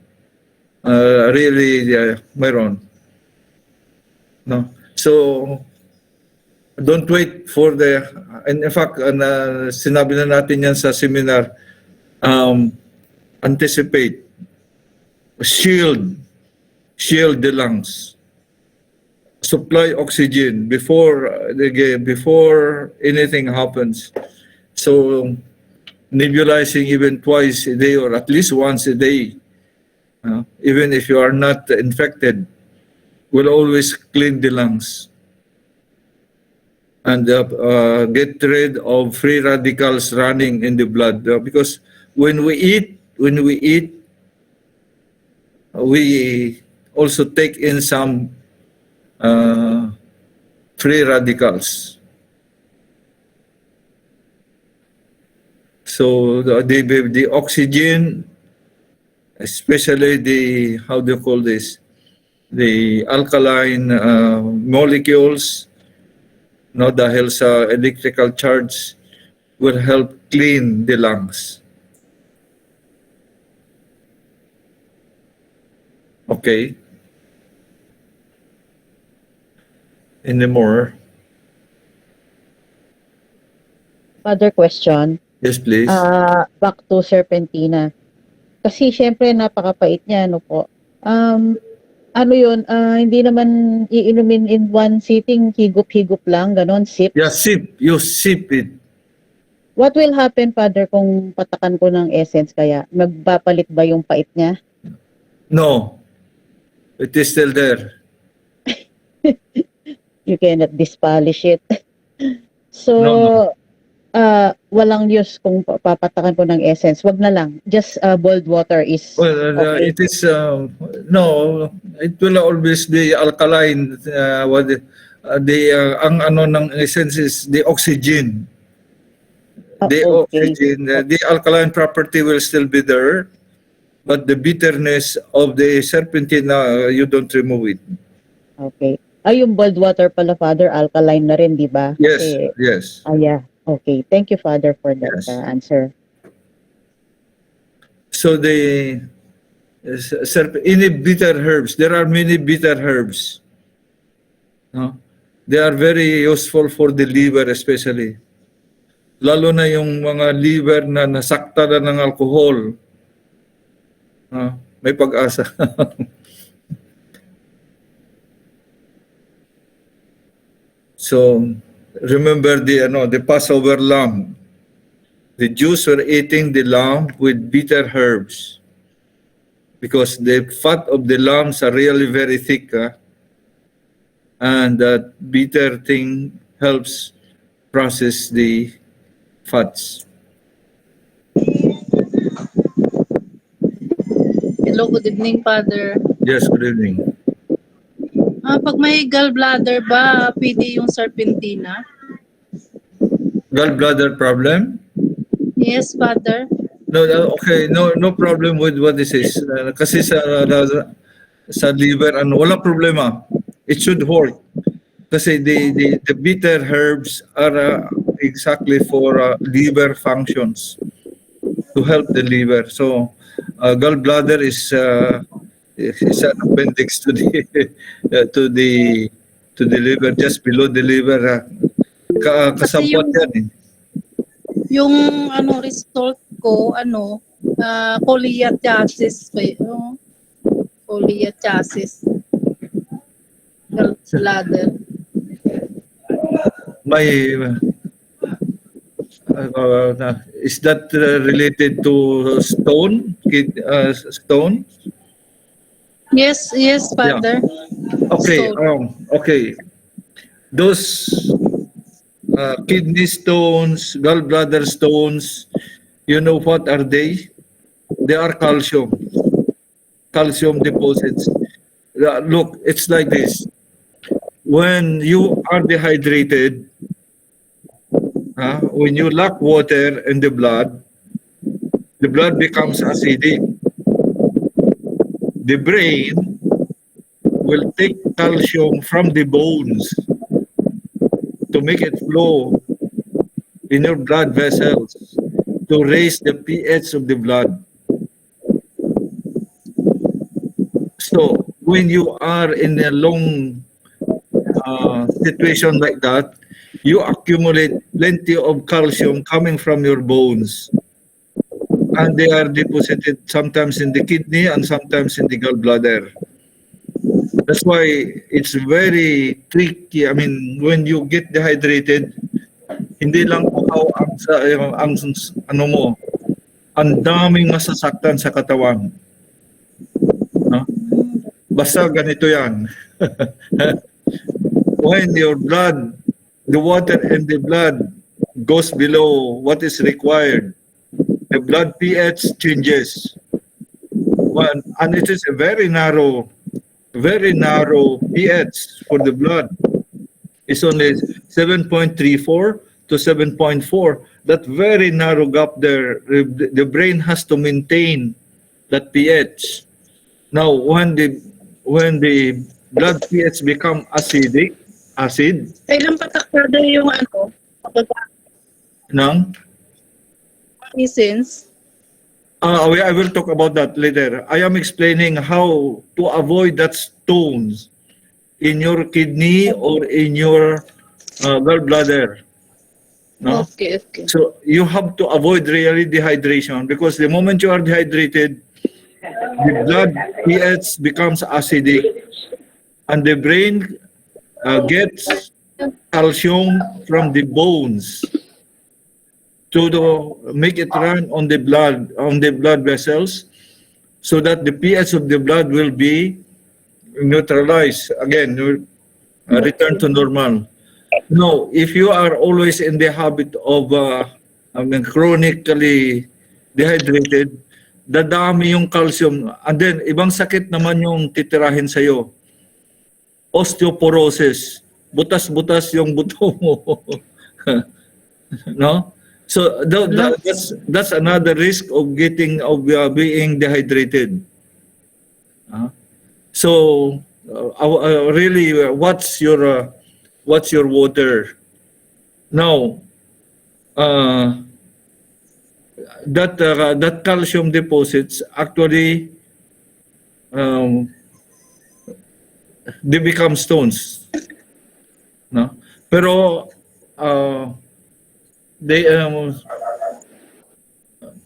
really mayroon. No, so don't wait for the. And in fact, sinabi na natin yan sa seminar. Anticipate, shield the lungs, supply oxygen before anything happens. So nebulizing even twice a day or at least once a day, even if you are not infected, will always clean the lungs and get rid of free radicals running in the blood. Because when we eat, we also take in some free radicals. So the oxygen, especially the, how do you call this, the alkaline molecules, dahil sa electrical charge, will help clean the lungs. Okay. Any more? Other question. Yes, please. Back to Serpentina. Kasi syempre napakapait niya, ano po. Ano yun, hindi naman iinumin in one sitting, higup-higup lang, ganon, sip. Yeah, sip. You sip it. What will happen, Father, kung patakan ko ng essence kaya? Magpapalit ba yung pait niya? No. It is still there. You cannot dispolish it. So, No. walang use kung papatakan ko ng essence. Wag na lang. Just boiled water is Well, okay. it is, no, it will always be alkaline. Ang ano ng essence is the oxygen. The Okay. oxygen, the alkaline property will still be there, but the bitterness of the serpentina, you don't remove it. Okay. Ay, yung boiled water pala, Father, alkaline na rin, di ba? Yes, Kasi, yes. yeah. Okay. Thank you, Father, for that Yes. answer. So any bitter herbs, there are many bitter herbs. No? They are very useful for the liver especially. Lalo na yung mga liver na nasakta na ng alcohol. May pag-asa. So remember the Passover lamb. The Jews were eating the lamb with bitter herbs because the fat of the lambs are really very thick, and that bitter thing helps process the fats. Hello, good evening, Father. Yes, good evening. Pag may gallbladder ba, pwede yung serpentina? Gallbladder problem? Yes, Father. No, okay, no problem with what this is. Kasi sa liver, wala problema. It should work. Kasi the bitter herbs are exactly for liver functions, to help the liver. So gallbladder is an appendix to the to the liver, just below the liver. Kasi Kasabwat yan eh. yung result ko, cholestasis. Cholestasis. Gallbladder. May is that related to stone? Stone? Yes, Father. Okay. So, Okay. Those kidney stones, gallbladder stones, you know what are they? They are calcium deposits. Look, it's like this. When you are dehydrated, when you lack water in the blood becomes acidic. The brain will take calcium from the bones to make it flow in your blood vessels to raise the pH of the blood. So when you are in a long situation like that, you accumulate plenty of calcium coming from your bones. And they are deposited sometimes in the kidney and sometimes in the gallbladder. That's why it's very tricky. I mean, when you get dehydrated, hindi lang uhaw ang ano mo, ang daming masasaktan sa katawan. No? Basta ganito yan. When your blood, the water in the blood goes below what is required, the blood pH changes. And it is a very narrow pH for the blood. It's only 7.34 to 7.4. That very narrow gap there, the brain has to maintain that pH. Now, when the blood pH become acid, kailan patakada yung nang since I will talk about that later. I am explaining how to avoid that stones in your kidney or in your gallbladder. No? Okay. So you have to avoid really dehydration, because the moment you are dehydrated, the blood pH becomes acidic, and the brain gets calcium from the bones to make it run on the blood vessels, so that the pH of the blood will be neutralized again, return to normal. Now, if you are always in the habit of chronically dehydrated, dadami yung calcium, and then ibang sakit naman yung titirahin sa'yo. Osteoporosis, butas-butas yung buto mo. No? So that's another risk of being dehydrated. So really, what's your water? Now, that calcium deposits actually they become stones. No? Pero they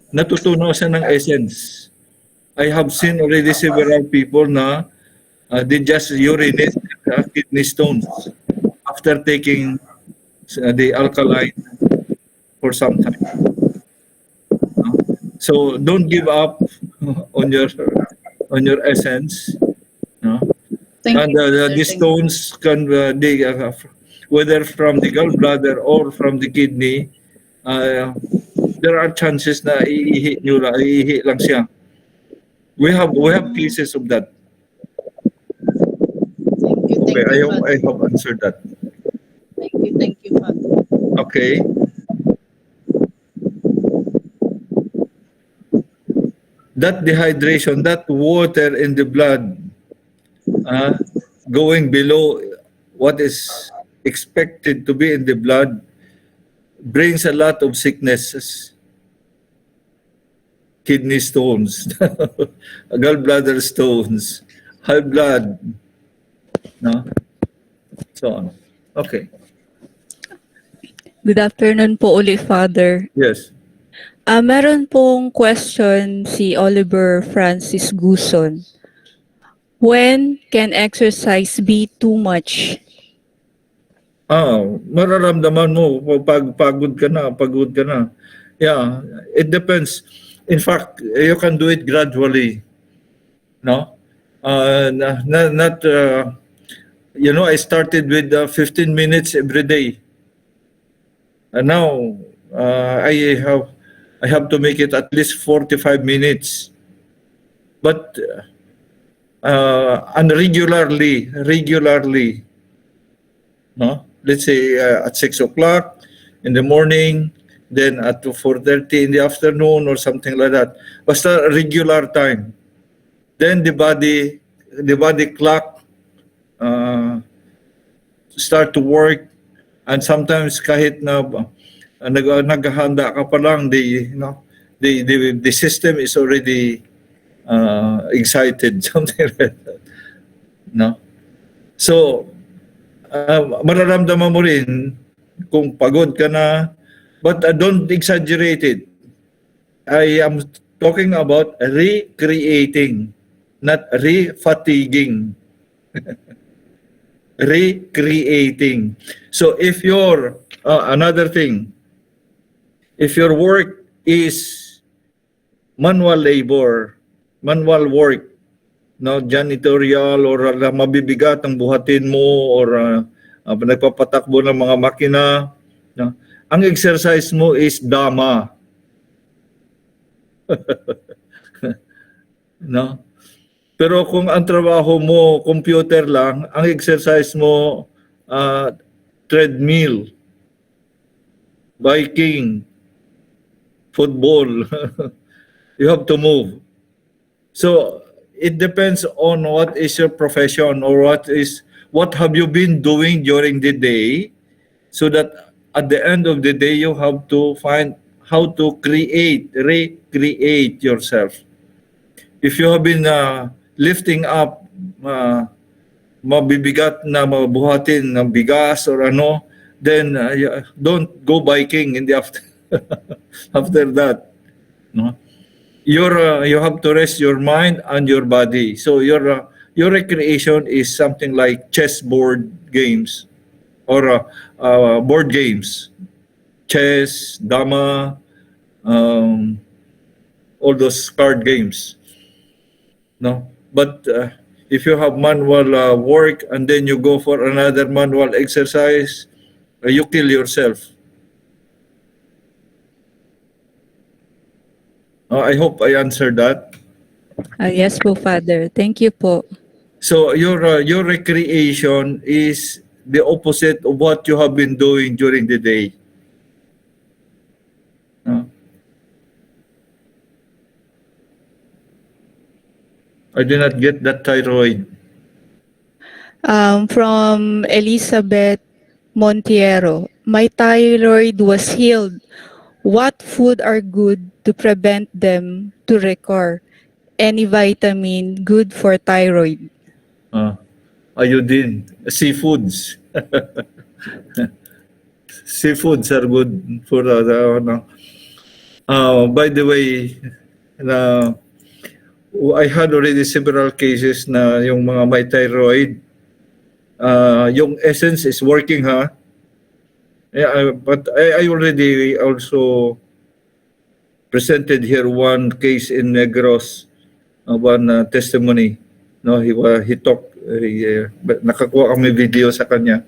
natutunaw siya ng essence. I have seen already several people na they just urinate kidney stones after taking the alkaline for some time. So don't give up on your on your essence. No? Thank And you. these Thank you. stones can, whether from the gallbladder or from the kidney, uh, there are chances na iihi lang siya. We have cases of that. Okay, Thank I you, hope I Father. have answered that. Thank you, Father. Okay. That dehydration, that water in the blood, uh, going below what is expected to be in the blood, brings a lot of sicknesses. Kidney stones, gallbladder stones, high blood, no? So on. Okay. Good afternoon po uli, Father. Yes. Meron pong question si Oliver Francis Guson. When can exercise be too much? Mararamdaman mo pag pagod ka na. Yeah, it depends. In fact, you can do it gradually, no? Not I started with 15 minutes every day. And now I have to make it at least 45 minutes. But and regularly, no? Let's say at 6 o'clock in the morning, then at 4:30 in the afternoon or something like that. Basta regular time. Then the body clock start to work, and sometimes kahit na naghahanda ka pa lang, the system is already excited, something like that, no? So mararamdaman mo rin kung pagod ka na, but don't exaggerate it. I am talking about recreating, not re-fatiguing. Recreating. So if your another thing, if your work is manual labor, manual work, no, janitorial, or mabibigat ang buhatin mo, or nagpapatakbo ng mga makina, no, ang exercise mo is dama. No? Pero kung ang trabaho mo computer lang, ang exercise mo treadmill, biking, football, you have to move. So it depends on what is your profession, or what have you been doing during the day, so that at the end of the day you have to find how to recreate yourself. If you have been lifting up mabibigat na mabuhatin ng bigas or ano, then don't go biking in the after after that, no? You have to rest your mind and your body. So your recreation is something like chessboard games, or board games, chess, dama, all those card games, no? But if you have manual work and then you go for another manual exercise, you kill yourself. I hope I answered that. Yes po, Father. Thank you po. So your recreation is the opposite of what you have been doing during the day. I did not get that thyroid. From Elizabeth Montiero. My thyroid was healed. What food are good to prevent them to recur? Any vitamin good for thyroid? Iodine, seafoods. Seafoods are good for by the way, I had already several cases na yung mga may thyroid, yung essence is working, ha? Yeah, but I already also presented here one case in Negros one testimony. No, he talked. Nakakuha kami video sa kanya.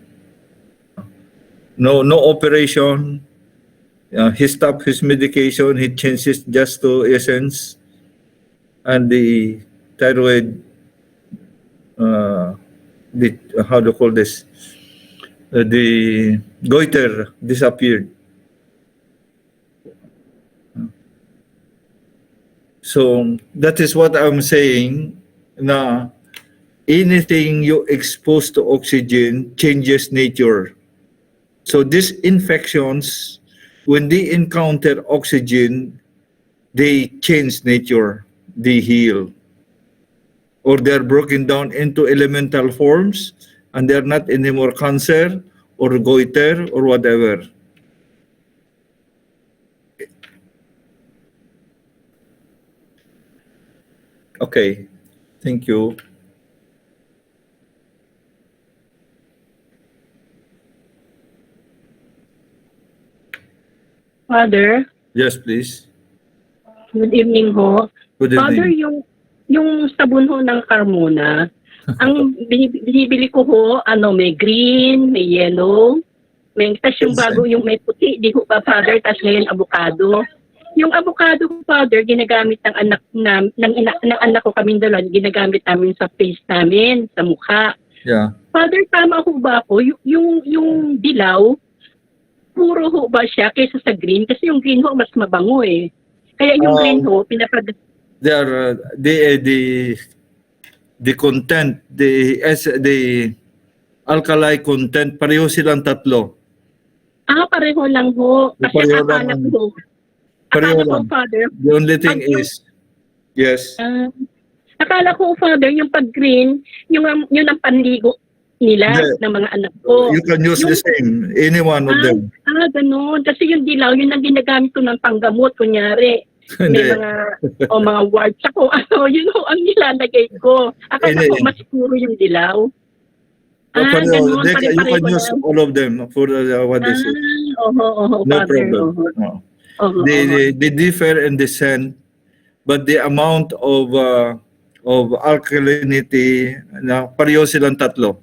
No operation. He stopped his medication. He changed it just to essence, and the thyroid. The how do you call this? The goiter disappeared. So that is what I'm saying. Na anything you expose to oxygen changes nature. So these infections, when they encounter oxygen, they change nature, they heal. Or they're broken down into elemental forms, and they're not anymore cancer or goiter or whatever. Okay, thank you. Father, Yes, please. good evening ho. Good Father, evening. yung sabon ho ng Carmona, ang binibili ko ho, may green, may yellow, may tas yung bago yung may puti, di ho ba Father, tas ngayon avocado. Yung avocado ko Father, ginagamit ng anak ko kaming dalawa, ginagamit namin sa face namin, sa mukha. Yeah. Father, tama ho ba ako? Yung dilaw, puro ho ba siya kaysa sa green? Kasi yung green ho mas mabango eh. Kaya yung green ho, They are the content, the alkali content, pareho silang tatlo. pareho lang ho. Kasi Pareho lang. akala ko, Pareho akala ko lang. Father, The only thing pag yung- is, yes. akala ko Father, yung pag green, yun ang panligo nila Hindi. ng mga anak ko. You can use the same, any one of them. Ganun. Kasi yung dilaw, yun ang ginagamit ko ng panggamot, kunyari. May Hindi. mga warts ako, yun ho ang nilalagay ko. Akala ko Hindi. mas puro yung dilaw. Pareho. Ganun. You Pare-pareho can use lang. all of them for what they say. No No Father. problem. No. They differ in the scent, but the amount of alkalinity, na pareho silang tatlo.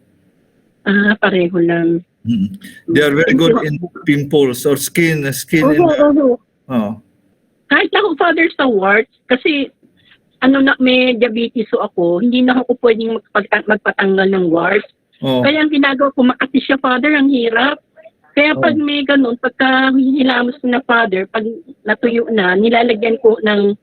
Pareho lang. They are very good in pimples or skin. Oh. Kahit ako Father sa warts, kasi may diabetes ako, hindi na ako pwedeng magpatanggal ng warts. Oh. Kaya ang ginagawa ko, makati siya Father, ang hirap. Kaya pag may ganun, pagka hinilamos ko na Father, pag natuyo na, nilalagyan ko ng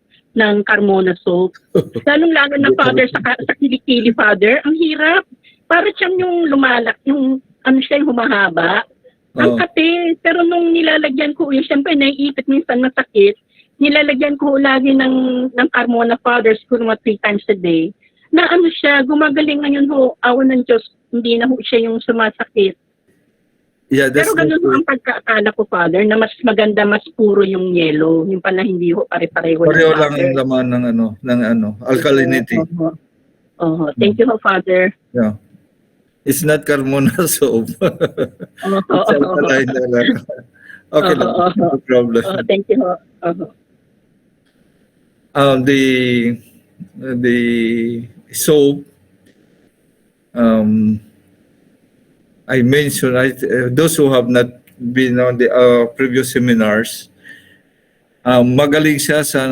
Carmona soap. Lalong-lalo na Father, sa kilikili Father, ang hirap. Para siyang yung lumalak, yung yung humahaba. Ang kati, pero nung nilalagyan ko, siyempre naiipit minsan masakit, nilalagyan ko lagi ng Carmona Father, siguro mga 3 times a day, na siya, gumagaling ngayon ho, awan ng Diyos, hindi na ho siya yung sumasakit. Yeah, that's Pero ganun ho ang pagkaakala ko, Father, na mas maganda, mas puro yung yellow, yung pala hindi ho, pare-pareho lang ang laman ng alkalinity. Thank you ho, Father. Yeah. It's not Carmona soap. It's alkaline na lang. Okay lang. No problem. Thank you ho. The soap, I mentioned, those who have not been on the previous seminars, magaling siya sa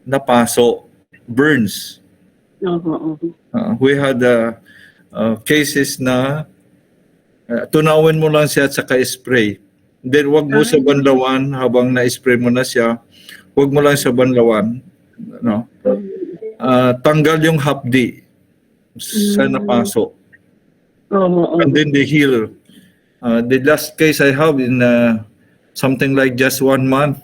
napaso, burns. We had cases na tunawin mo lang siya at saka spray. Then wag mo sa banlawan habang na-spray mo na siya. Wag mo lang sa banlawan. No? Tanggal yung hapdi sa napaso. And then they heal. The last case I have in something like just 1 month,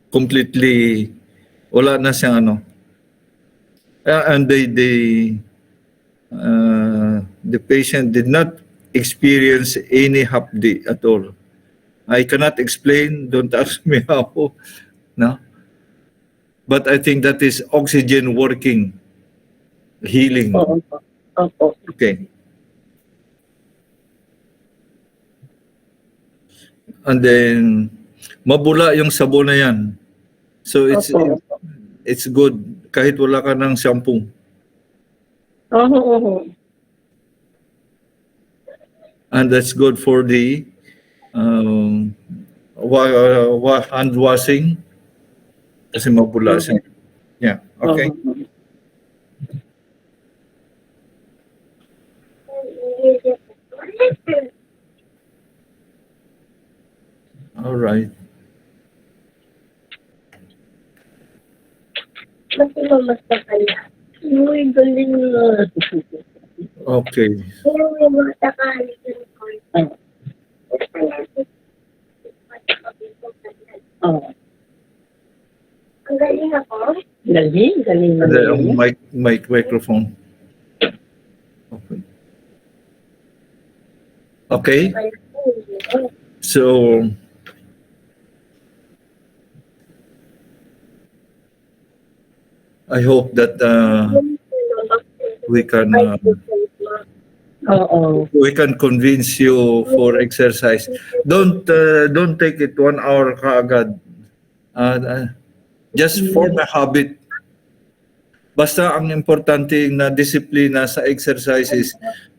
completely wala na siyang and the patient did not experience any hapdi at all. I cannot explain, don't ask me how, no? But I think that is oxygen working, healing. Okay. And then mabula yung sabon na yan. So it's good kahit wala ka ng shampoo. Oo. And that's good for the hand washing kasi mabula siya. Yeah, okay. All right. Okay. Galing. And then microphone. Okay. Okay. So I hope that we can we can convince you for exercise. Don't take it 1 hour kaagad. Just form a habit. Basta ang importante na disiplina sa exercises,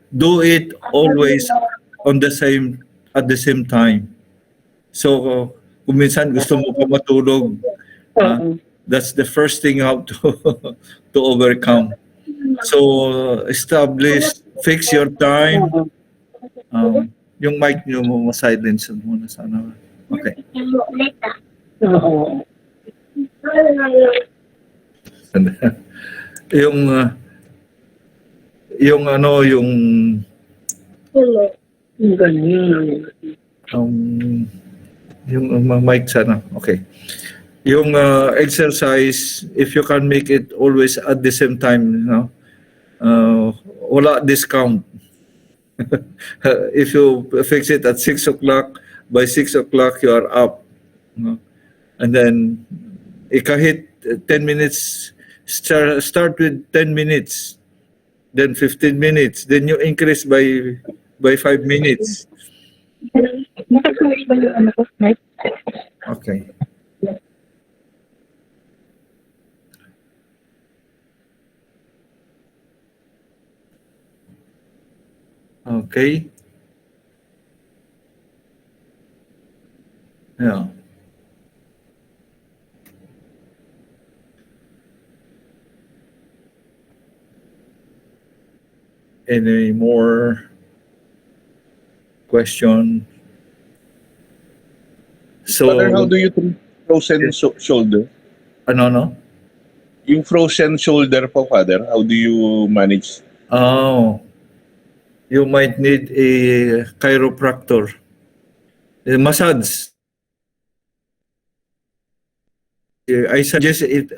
do it always at the same time. So kung minsan gusto mo pa matulog, that's the first thing you have to to overcome. So fix your time. Yung mic nyo mo silence muna sana. Okay. yung mic sana. Okay. Yung exercise, if you can make it always at the same time, wala discount. If you fix it at 6 o'clock, by 6 o'clock you are up. And then, kahit 10 minutes, start with 10 minutes, then 15 minutes, then you increase by 5 minutes. Okay. Okay. Yeah. Any more question? So, Father, how do you treat frozen shoulder? Ano? Yung frozen shoulder po, Father, how do you manage? Oh, you might need a chiropractor. Massage. I suggest it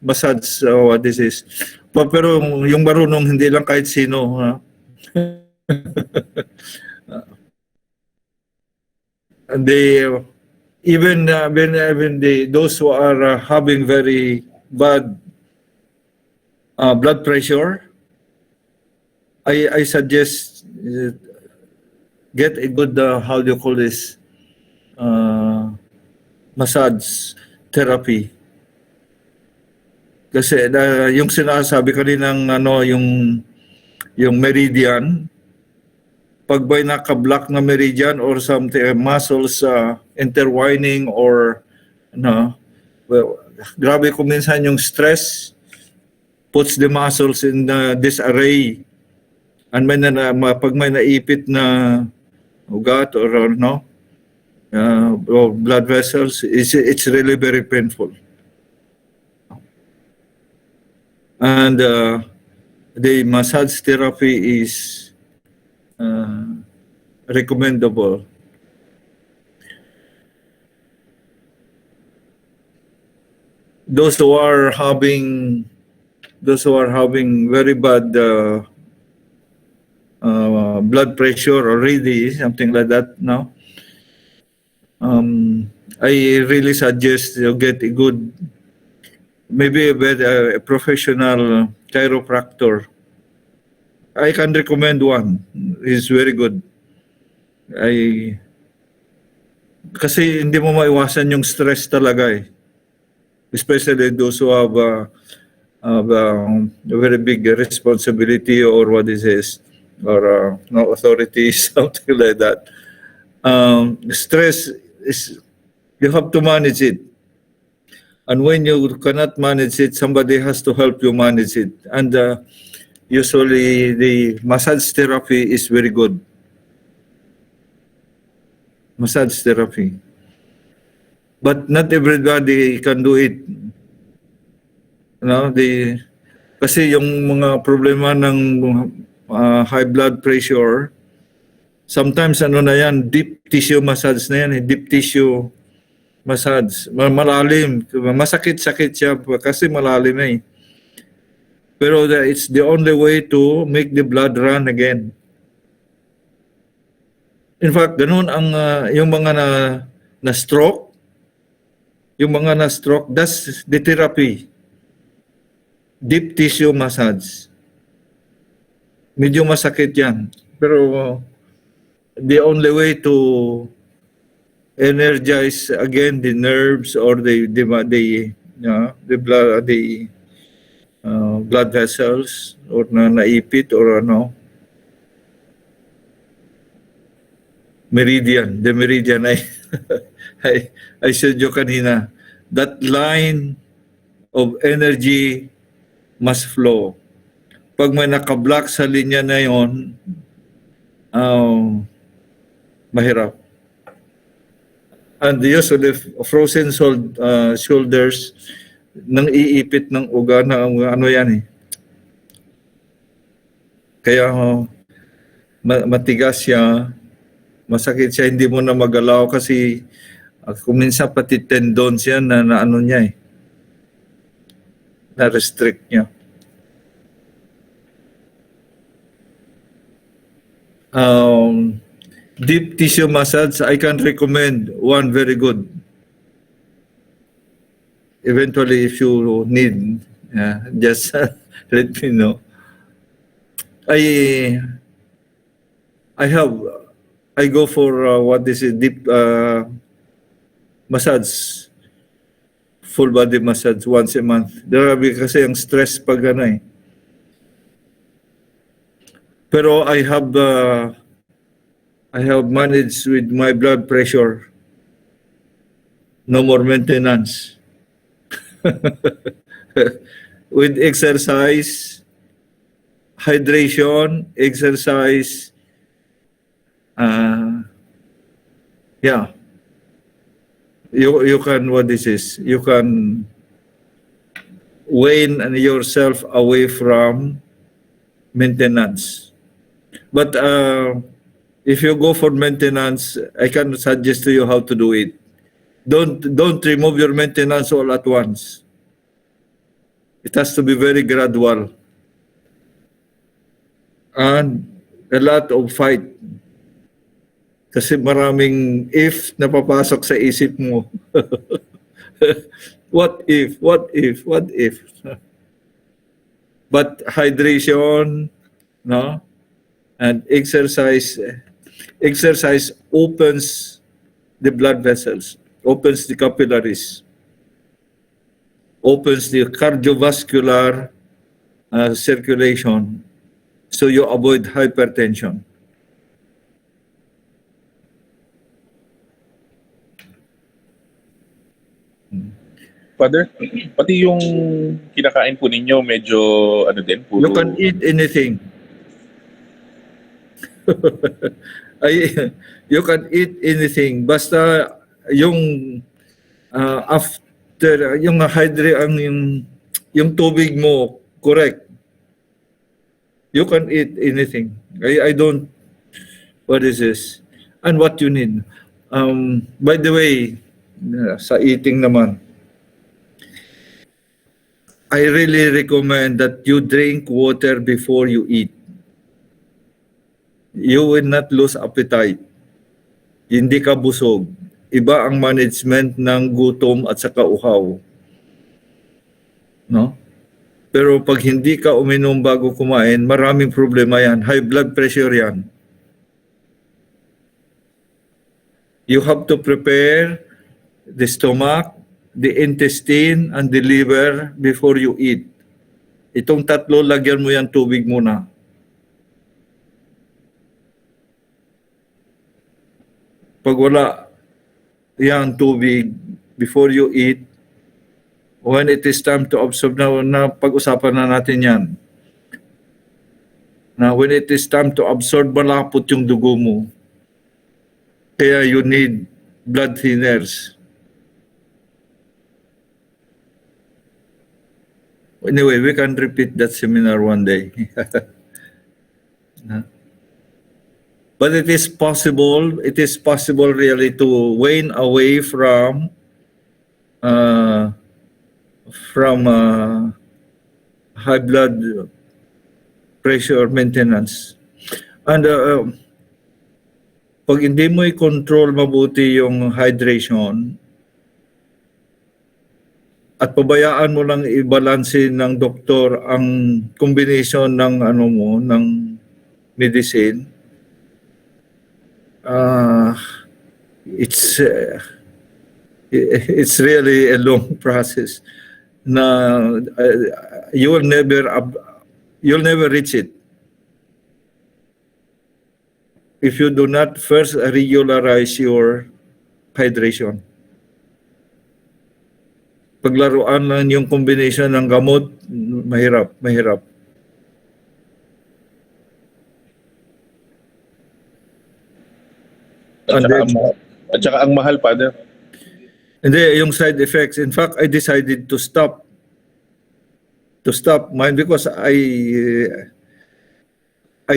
massage what this is. Pero yung marunong hindi lang kahit sino, ha? And even those who are having very bad blood pressure, I suggest get a good how do you call this massage therapy. Kasi yung sinasabi kaninang yung meridian, pag ba'y naka-block na meridian or something, muscles intertwining or well, grabe kung minsan yung stress puts the muscles in disarray. And pag may naipit na ugat or blood vessels, it's really very painful. And the massage therapy is recommendable. Those who are having very bad blood pressure already, something like that now, I really suggest you get a good, maybe a professional chiropractor. I can recommend one. He's very good. Kasi hindi mo maiwasan yung stress talaga eh. especially those who have a very big responsibility, or what is this, or no authority, something like that. Stress is, you have to manage it. And when you cannot manage it, somebody has to help you manage it. And usually the massage therapy is very good. Massage therapy. But not everybody can do it. No, kasi yung mga problema ng high blood pressure, sometimes ano na yan, deep tissue massage na yan, deep tissue massage. Malalim, masakit-sakit siya kasi malalim na eh. Pero it's the only way to make the blood run again. In fact, ganun ang yung mga na stroke, that's the therapy. Deep tissue massage. Medyo masakit yan. Pero the only way to energize again the nerves or the blood vessels or naipit or ano, meridian, the meridian I said you kanina, that line of energy must flow. Pag may nakablock sa linya na yon, mahirap. And usually frozen shoulders, nang iipit ng uga na ano yan eh. Kaya matigas siya, masakit siya, hindi mo na magalaw kasi kung minsan pati tendons yan na ano niya eh. Na-restrict niya. Deep tissue massage, I can recommend one very good. Eventually, if you need, just let me know. I go for what is it, deep massage, full body massage once a month. Grabe kasi ang stress pag ano eh. Pero I have managed with my blood pressure. No more maintenance. With exercise, hydration, exercise, yeah. You can, what this is, you can wane yourself away from maintenance. But if you go for maintenance, I can suggest to you how to do it. Don't remove your maintenance all at once. It has to be very gradual. And a lot of fight. Kasi maraming if na papasok sa isip mo. What if? But hydration, no? And exercise opens the blood vessels, opens the capillaries, opens the cardiovascular circulation, so you avoid hypertension. Father, pati yung kinakain po ninyo medyo ano din, puro... You can eat anything. You can eat anything. Basta yung after, yung yung tubig mo, correct. You can eat anything. I don't, what is this? And what you need. By the way, sa eating naman, I really recommend that you drink water before you eat. You will not lose appetite. Hindi ka busog. Iba ang management ng gutom at saka uhaw. No? Pero pag hindi ka uminom bago kumain, maraming problema yan. High blood pressure yan. You have to prepare the stomach, the intestine, and the liver before you eat. Itong tatlo, lagyan mo yan tubig muna. Pag wala yang tubig before you eat, when it is time to absorb, na pag-usapan na natin yan. Na when it is time to absorb, malapot yung dugo mo. Kaya you need blood thinners. Anyway, we can repeat that seminar one day. But it is possible really to wane away from high blood pressure maintenance. And pag hindi mo i-control mabuti yung hydration, at pabayaan mo lang i-balance ng doktor ang combination ng ng medicine, it's really a long process na you'll never reach it if you do not first regularize your hydration. Paglaruan lang yung combination ng gamot, mahirap. At saka ang mahal, Father. Hindi, yung side effects. In fact, I decided to stop mine because I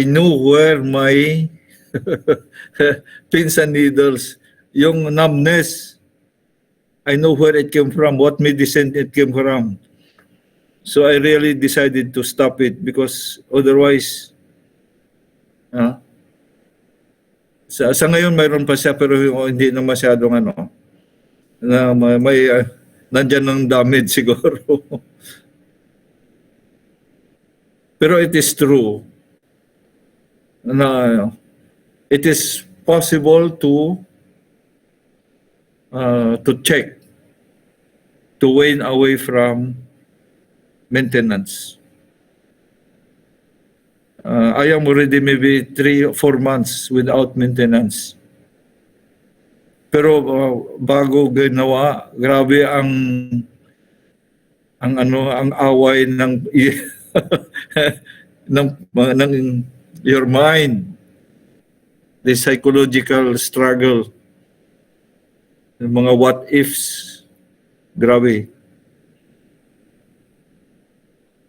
knew where my pins and needles, yung numbness, I know where it came from, what medicine it came from. So I really decided to stop it because otherwise, sa ngayon mayroon pa siya pero hindi na masyadong na may nandyan ng damage siguro. Pero it is true na it is possible to check, to wane away from maintenance. I am already maybe 3 or 4 months without maintenance. Pero bago ginawa, grabe ang away ng ng your mind, the psychological struggle. Mga what ifs, grabe.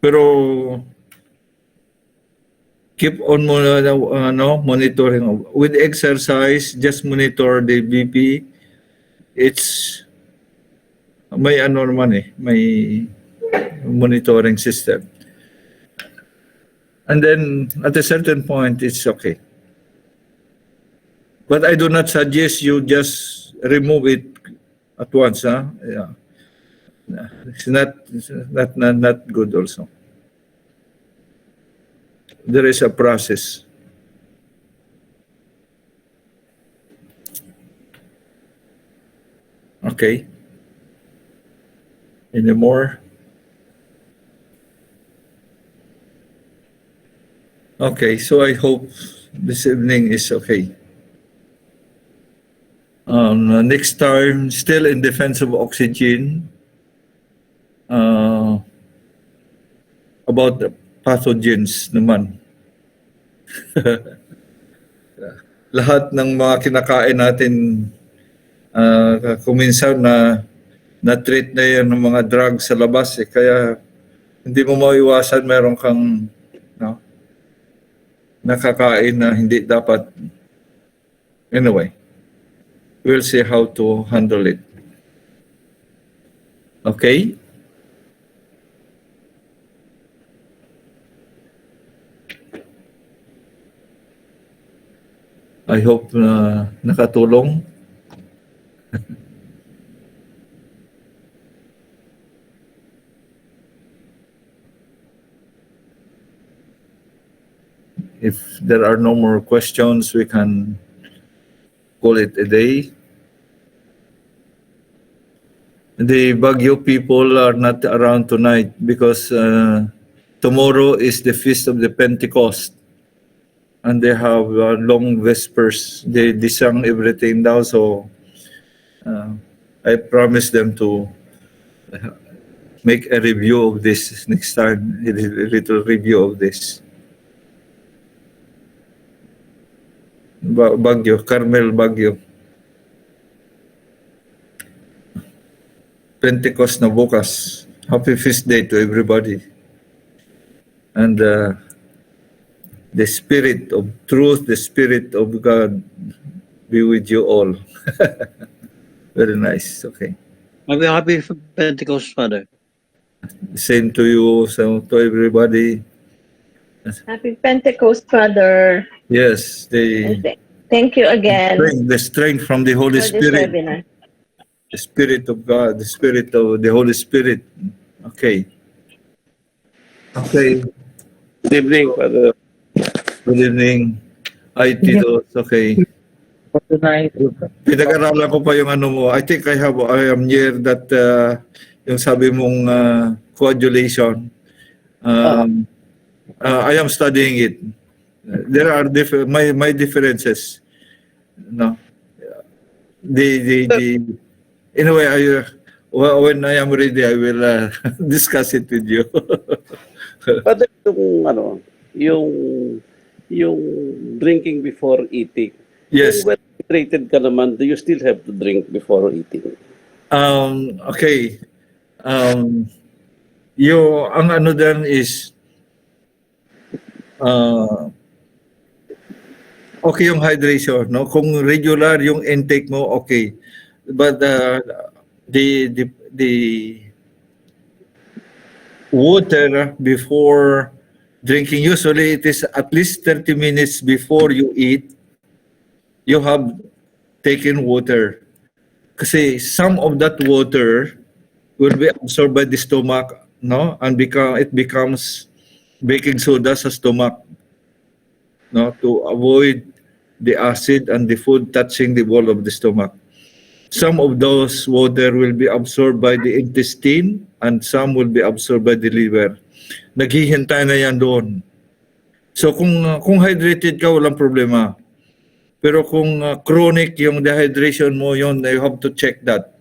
Pero keep on monitoring. With exercise, just monitor the BP. It's may may monitoring system. And then at a certain point, it's okay. But I do not suggest you just remove it at once. Yeah. It's not good also. There is a process. Okay. Any more? Okay, so I hope this evening is okay. Next time, still in defense of oxygen, about the pathogens naman. Lahat ng mga kinakain natin, kuminsan na-treat na yan ng mga drugs sa labas. Kaya hindi mo maiwasan meron kang nakakain na hindi dapat. Anyway, we'll see how to handle it. Okay? I hope na nakatulong. If there are no more questions, we can call it a day. the Baguio people are not around tonight because tomorrow is the feast of the Pentecost, and they have long vespers. They sang everything now, so I promised them to make a review of this next time, a little review of this. Baguio, Carmel, Baguio. Pentecost na bukas. Happy feast day to everybody. And the Spirit of truth, the Spirit of God be with you all. Very nice. Okay. Happy Pentecost, Father. Same to you, so to everybody. Happy Pentecost, Father. Yes, Thank you again the strength from the Holy for this Spirit, webinar. the Spirit of God, the Spirit of the Holy Spirit. Okay. Okay. Good evening, Father. Good evening. Hi, Tito. Okay. Pinag-aralan ko pa yung ano mo. I think I am near that yung sabi mong coagulation. I am studying it. There are my differences. No. Anyway, when I am ready, I will discuss it with you. Father, yung drinking before eating. Yes. Kung well hydrated ka naman, do you still have to drink before eating? Okay. Ang ano din is okay yung hydration, no? Kung regular yung intake mo, okay. But the water before drinking, usually it is at least 30 minutes before you eat, you have taken water. Kasi some of that water will be absorbed by the stomach, no? And it becomes baking soda sa stomach, no? To avoid the acid and the food touching the wall of the stomach. Some of those water will be absorbed by the intestine and some will be absorbed by the liver. Naghihintay na yan doon. So kung hydrated ka, walang problema. Pero kung chronic yung dehydration mo, yun, you have to check that.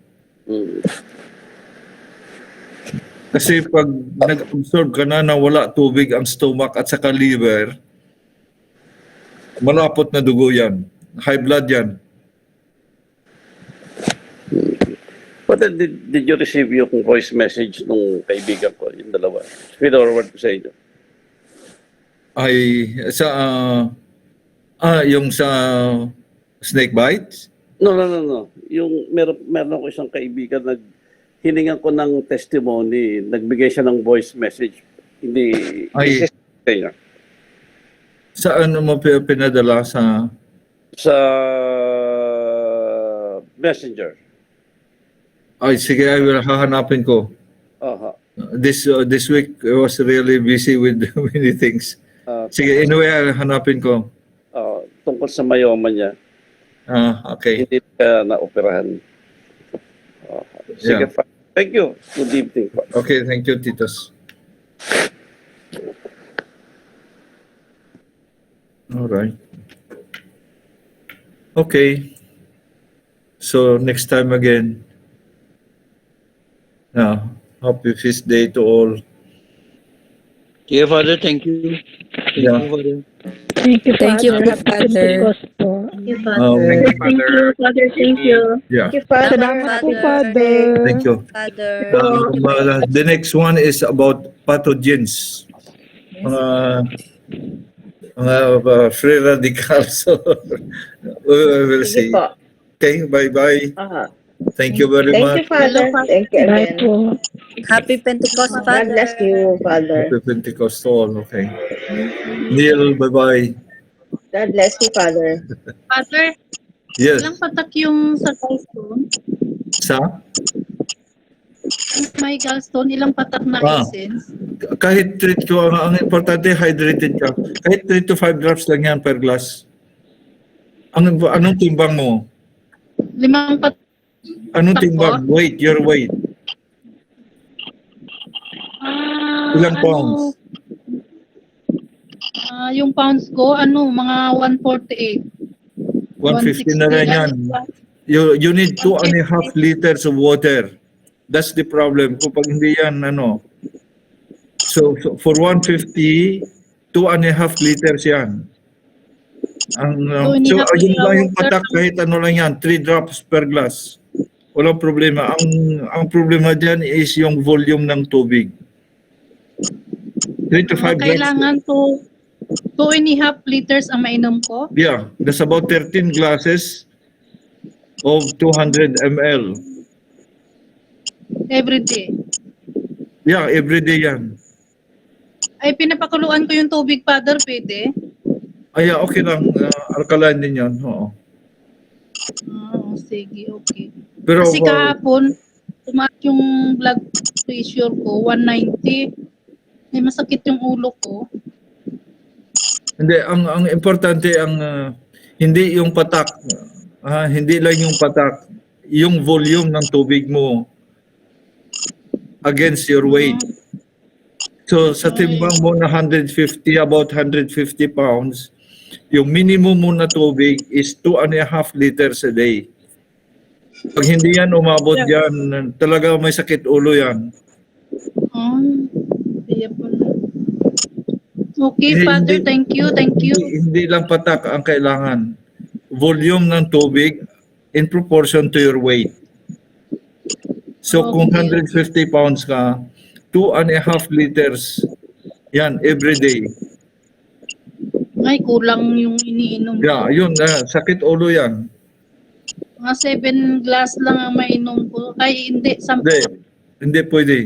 Kasi pag nag-absorb ka na wala tubig ang stomach at saka liver, malapot na dugo yan. High blood yan. Father, did you receive yung voice message nung kaibigan ko, yung dalawa? Forward ko sa inyo. Yung sa snake bites? No. Yung meron ako isang kaibigan hiningan ko ng testimony, nagbigay siya ng voice message. Hindi sa inyo. Saan mo pinadala sa Messenger. Ay, sige, I will hahanapin ko. This week I was really busy with many things. Sige, anyway, hanapin ko. Tungkol sa myoma niya. Okay. Hindi ka na-operahan. Sige, Yeah. Thank you. Good evening. Okay, thank you, Titos. All right. Okay. So next time again. Happy feast day to all. Yeah, Father, thank you. Thank you, Father. Thank you, Thank you, Father. Father. Thank you, Father. Thank you, Father. Thank you. Yeah. Thank you, Father. Salamat po, Father. Thank you. Father. The next one is about pathogens. Free radicals. We will Sige see. po. Okay, bye-bye. Aha. Thank you very Thank much. you, Father. Thank you Bye again. po. Happy Pentecost, God Father. bless you, Father. Happy Pentecostal. Okay. Neil, bye-bye. God bless you, Father. Father, Yes. ilang patak yung sa gallstone? Sa? May gallstone, ilang patak na essence? Kahit 3 to, ang importante, hydrated ka. Kahit 3 to 5 drops lang yan per glass. Anong timbang mo? 5 patak Anong timbang? Weight, your weight. Ilang pounds? Yung pounds ko, mga 148. 150 na rin yan. You need 2.5 liters of water. That's the problem. Kapag hindi yan, So for 150, 2.5 liters yan. So ayun lang yung patak, kahit ano lang yan, 3 drops per glass. Walang problema. Ang problema dyan is yung volume ng tubig. 3 to 5 drops. Kailangan 2.5 liters ang mainom ko? Yeah, that's about 13 glasses of 200 ml. Every day. Yeah, every day yan. Ay, pinapakuluan ko yung tubig, Father, pwede? Ay, okay lang. Alkaline din yan. Oo. Sige, okay. Pero, Kasi kahapon, tumaas yung blood pressure ko, 190. May masakit yung ulo ko. hindi, ang importante, hindi yung patak. Hindi lang yung patak. Yung volume ng tubig mo against your weight. So, sa timbang mo na 150, about 150 pounds, yung minimum mo na tubig is 2.5 liters a day. Pag hindi yan umabot yan, talaga may sakit ulo yan. Okay, Father, thank you. Hindi lang patak ang kailangan. Volume ng tubig in proportion to your weight. So kung 150 pounds ka, 2.5 liters, yan, every day. Ay, kulang yung iniinom ko. Yeah, yun, sakit ulo yan. Mga 7 glass lang ang mainom ko. Ay, hindi, 10. Hindi pwede.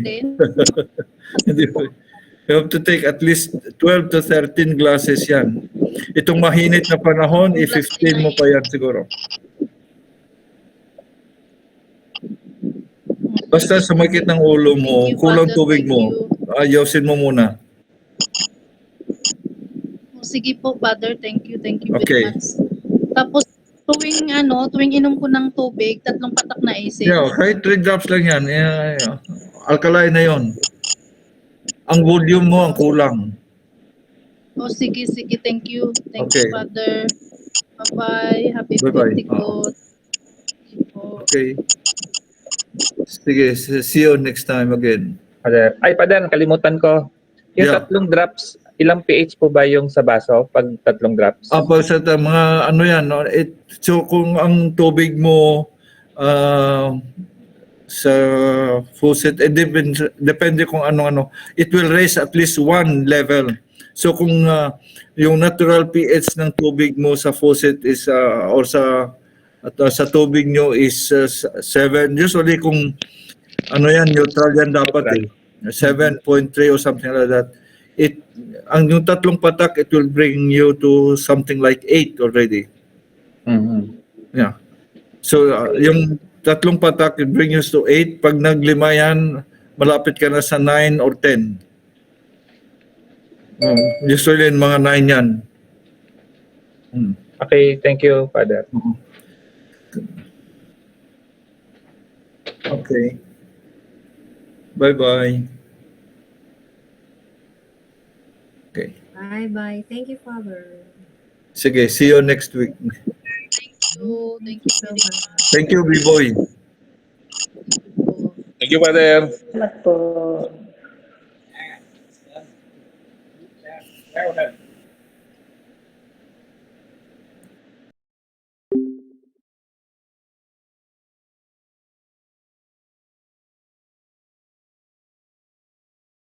Hindi pwede. You have to take at least 12 to 13 glasses yan. Itong mahinit na panahon, i-15 mo pa yan siguro. Basta sumakit ng ulo mo, kulang tubig mo, ayusin mo muna. Sige po, Father. Thank you very Okay. much. Tapos, tuwing inom ko ng tubig, 3 patak na isip. Yeah, kahit 3 drops lang yan. Alkaline na yon. Ang volume mo ang kulang. Sige. Thank you. Thank Okay. you, Father. Bye-bye. Happy Bye-bye. Pentecost. Okay. Sige, see you next time again. Father. Ay, Father, kalimutan ko. Yung 3 drops, ilang pH po ba yung sa baso pag 3 drops? Sa mga yan, no? So kung ang tubig mo sa faucet, depende kung ano, it will raise at least 1 level. So kung yung natural pH ng tubig mo sa faucet is or sa tubig nyo is 7, usually kung yan, neutral yan dapat 7.3 or something like that. Yung 3 patak, it will bring you to something like 8 already. Yeah. So yung 3 patak, it brings you to 8. Pag naglima yan, malapit ka na sa 9 or 10. Usually mga 9 yan. Okay, thank you, Father. Okay. Bye-bye. Okay. Bye-bye. Thank you, Father. Sige, see you next week. Thank you so much. Thank you, B-Boy. Thank you, Father. Salamat po.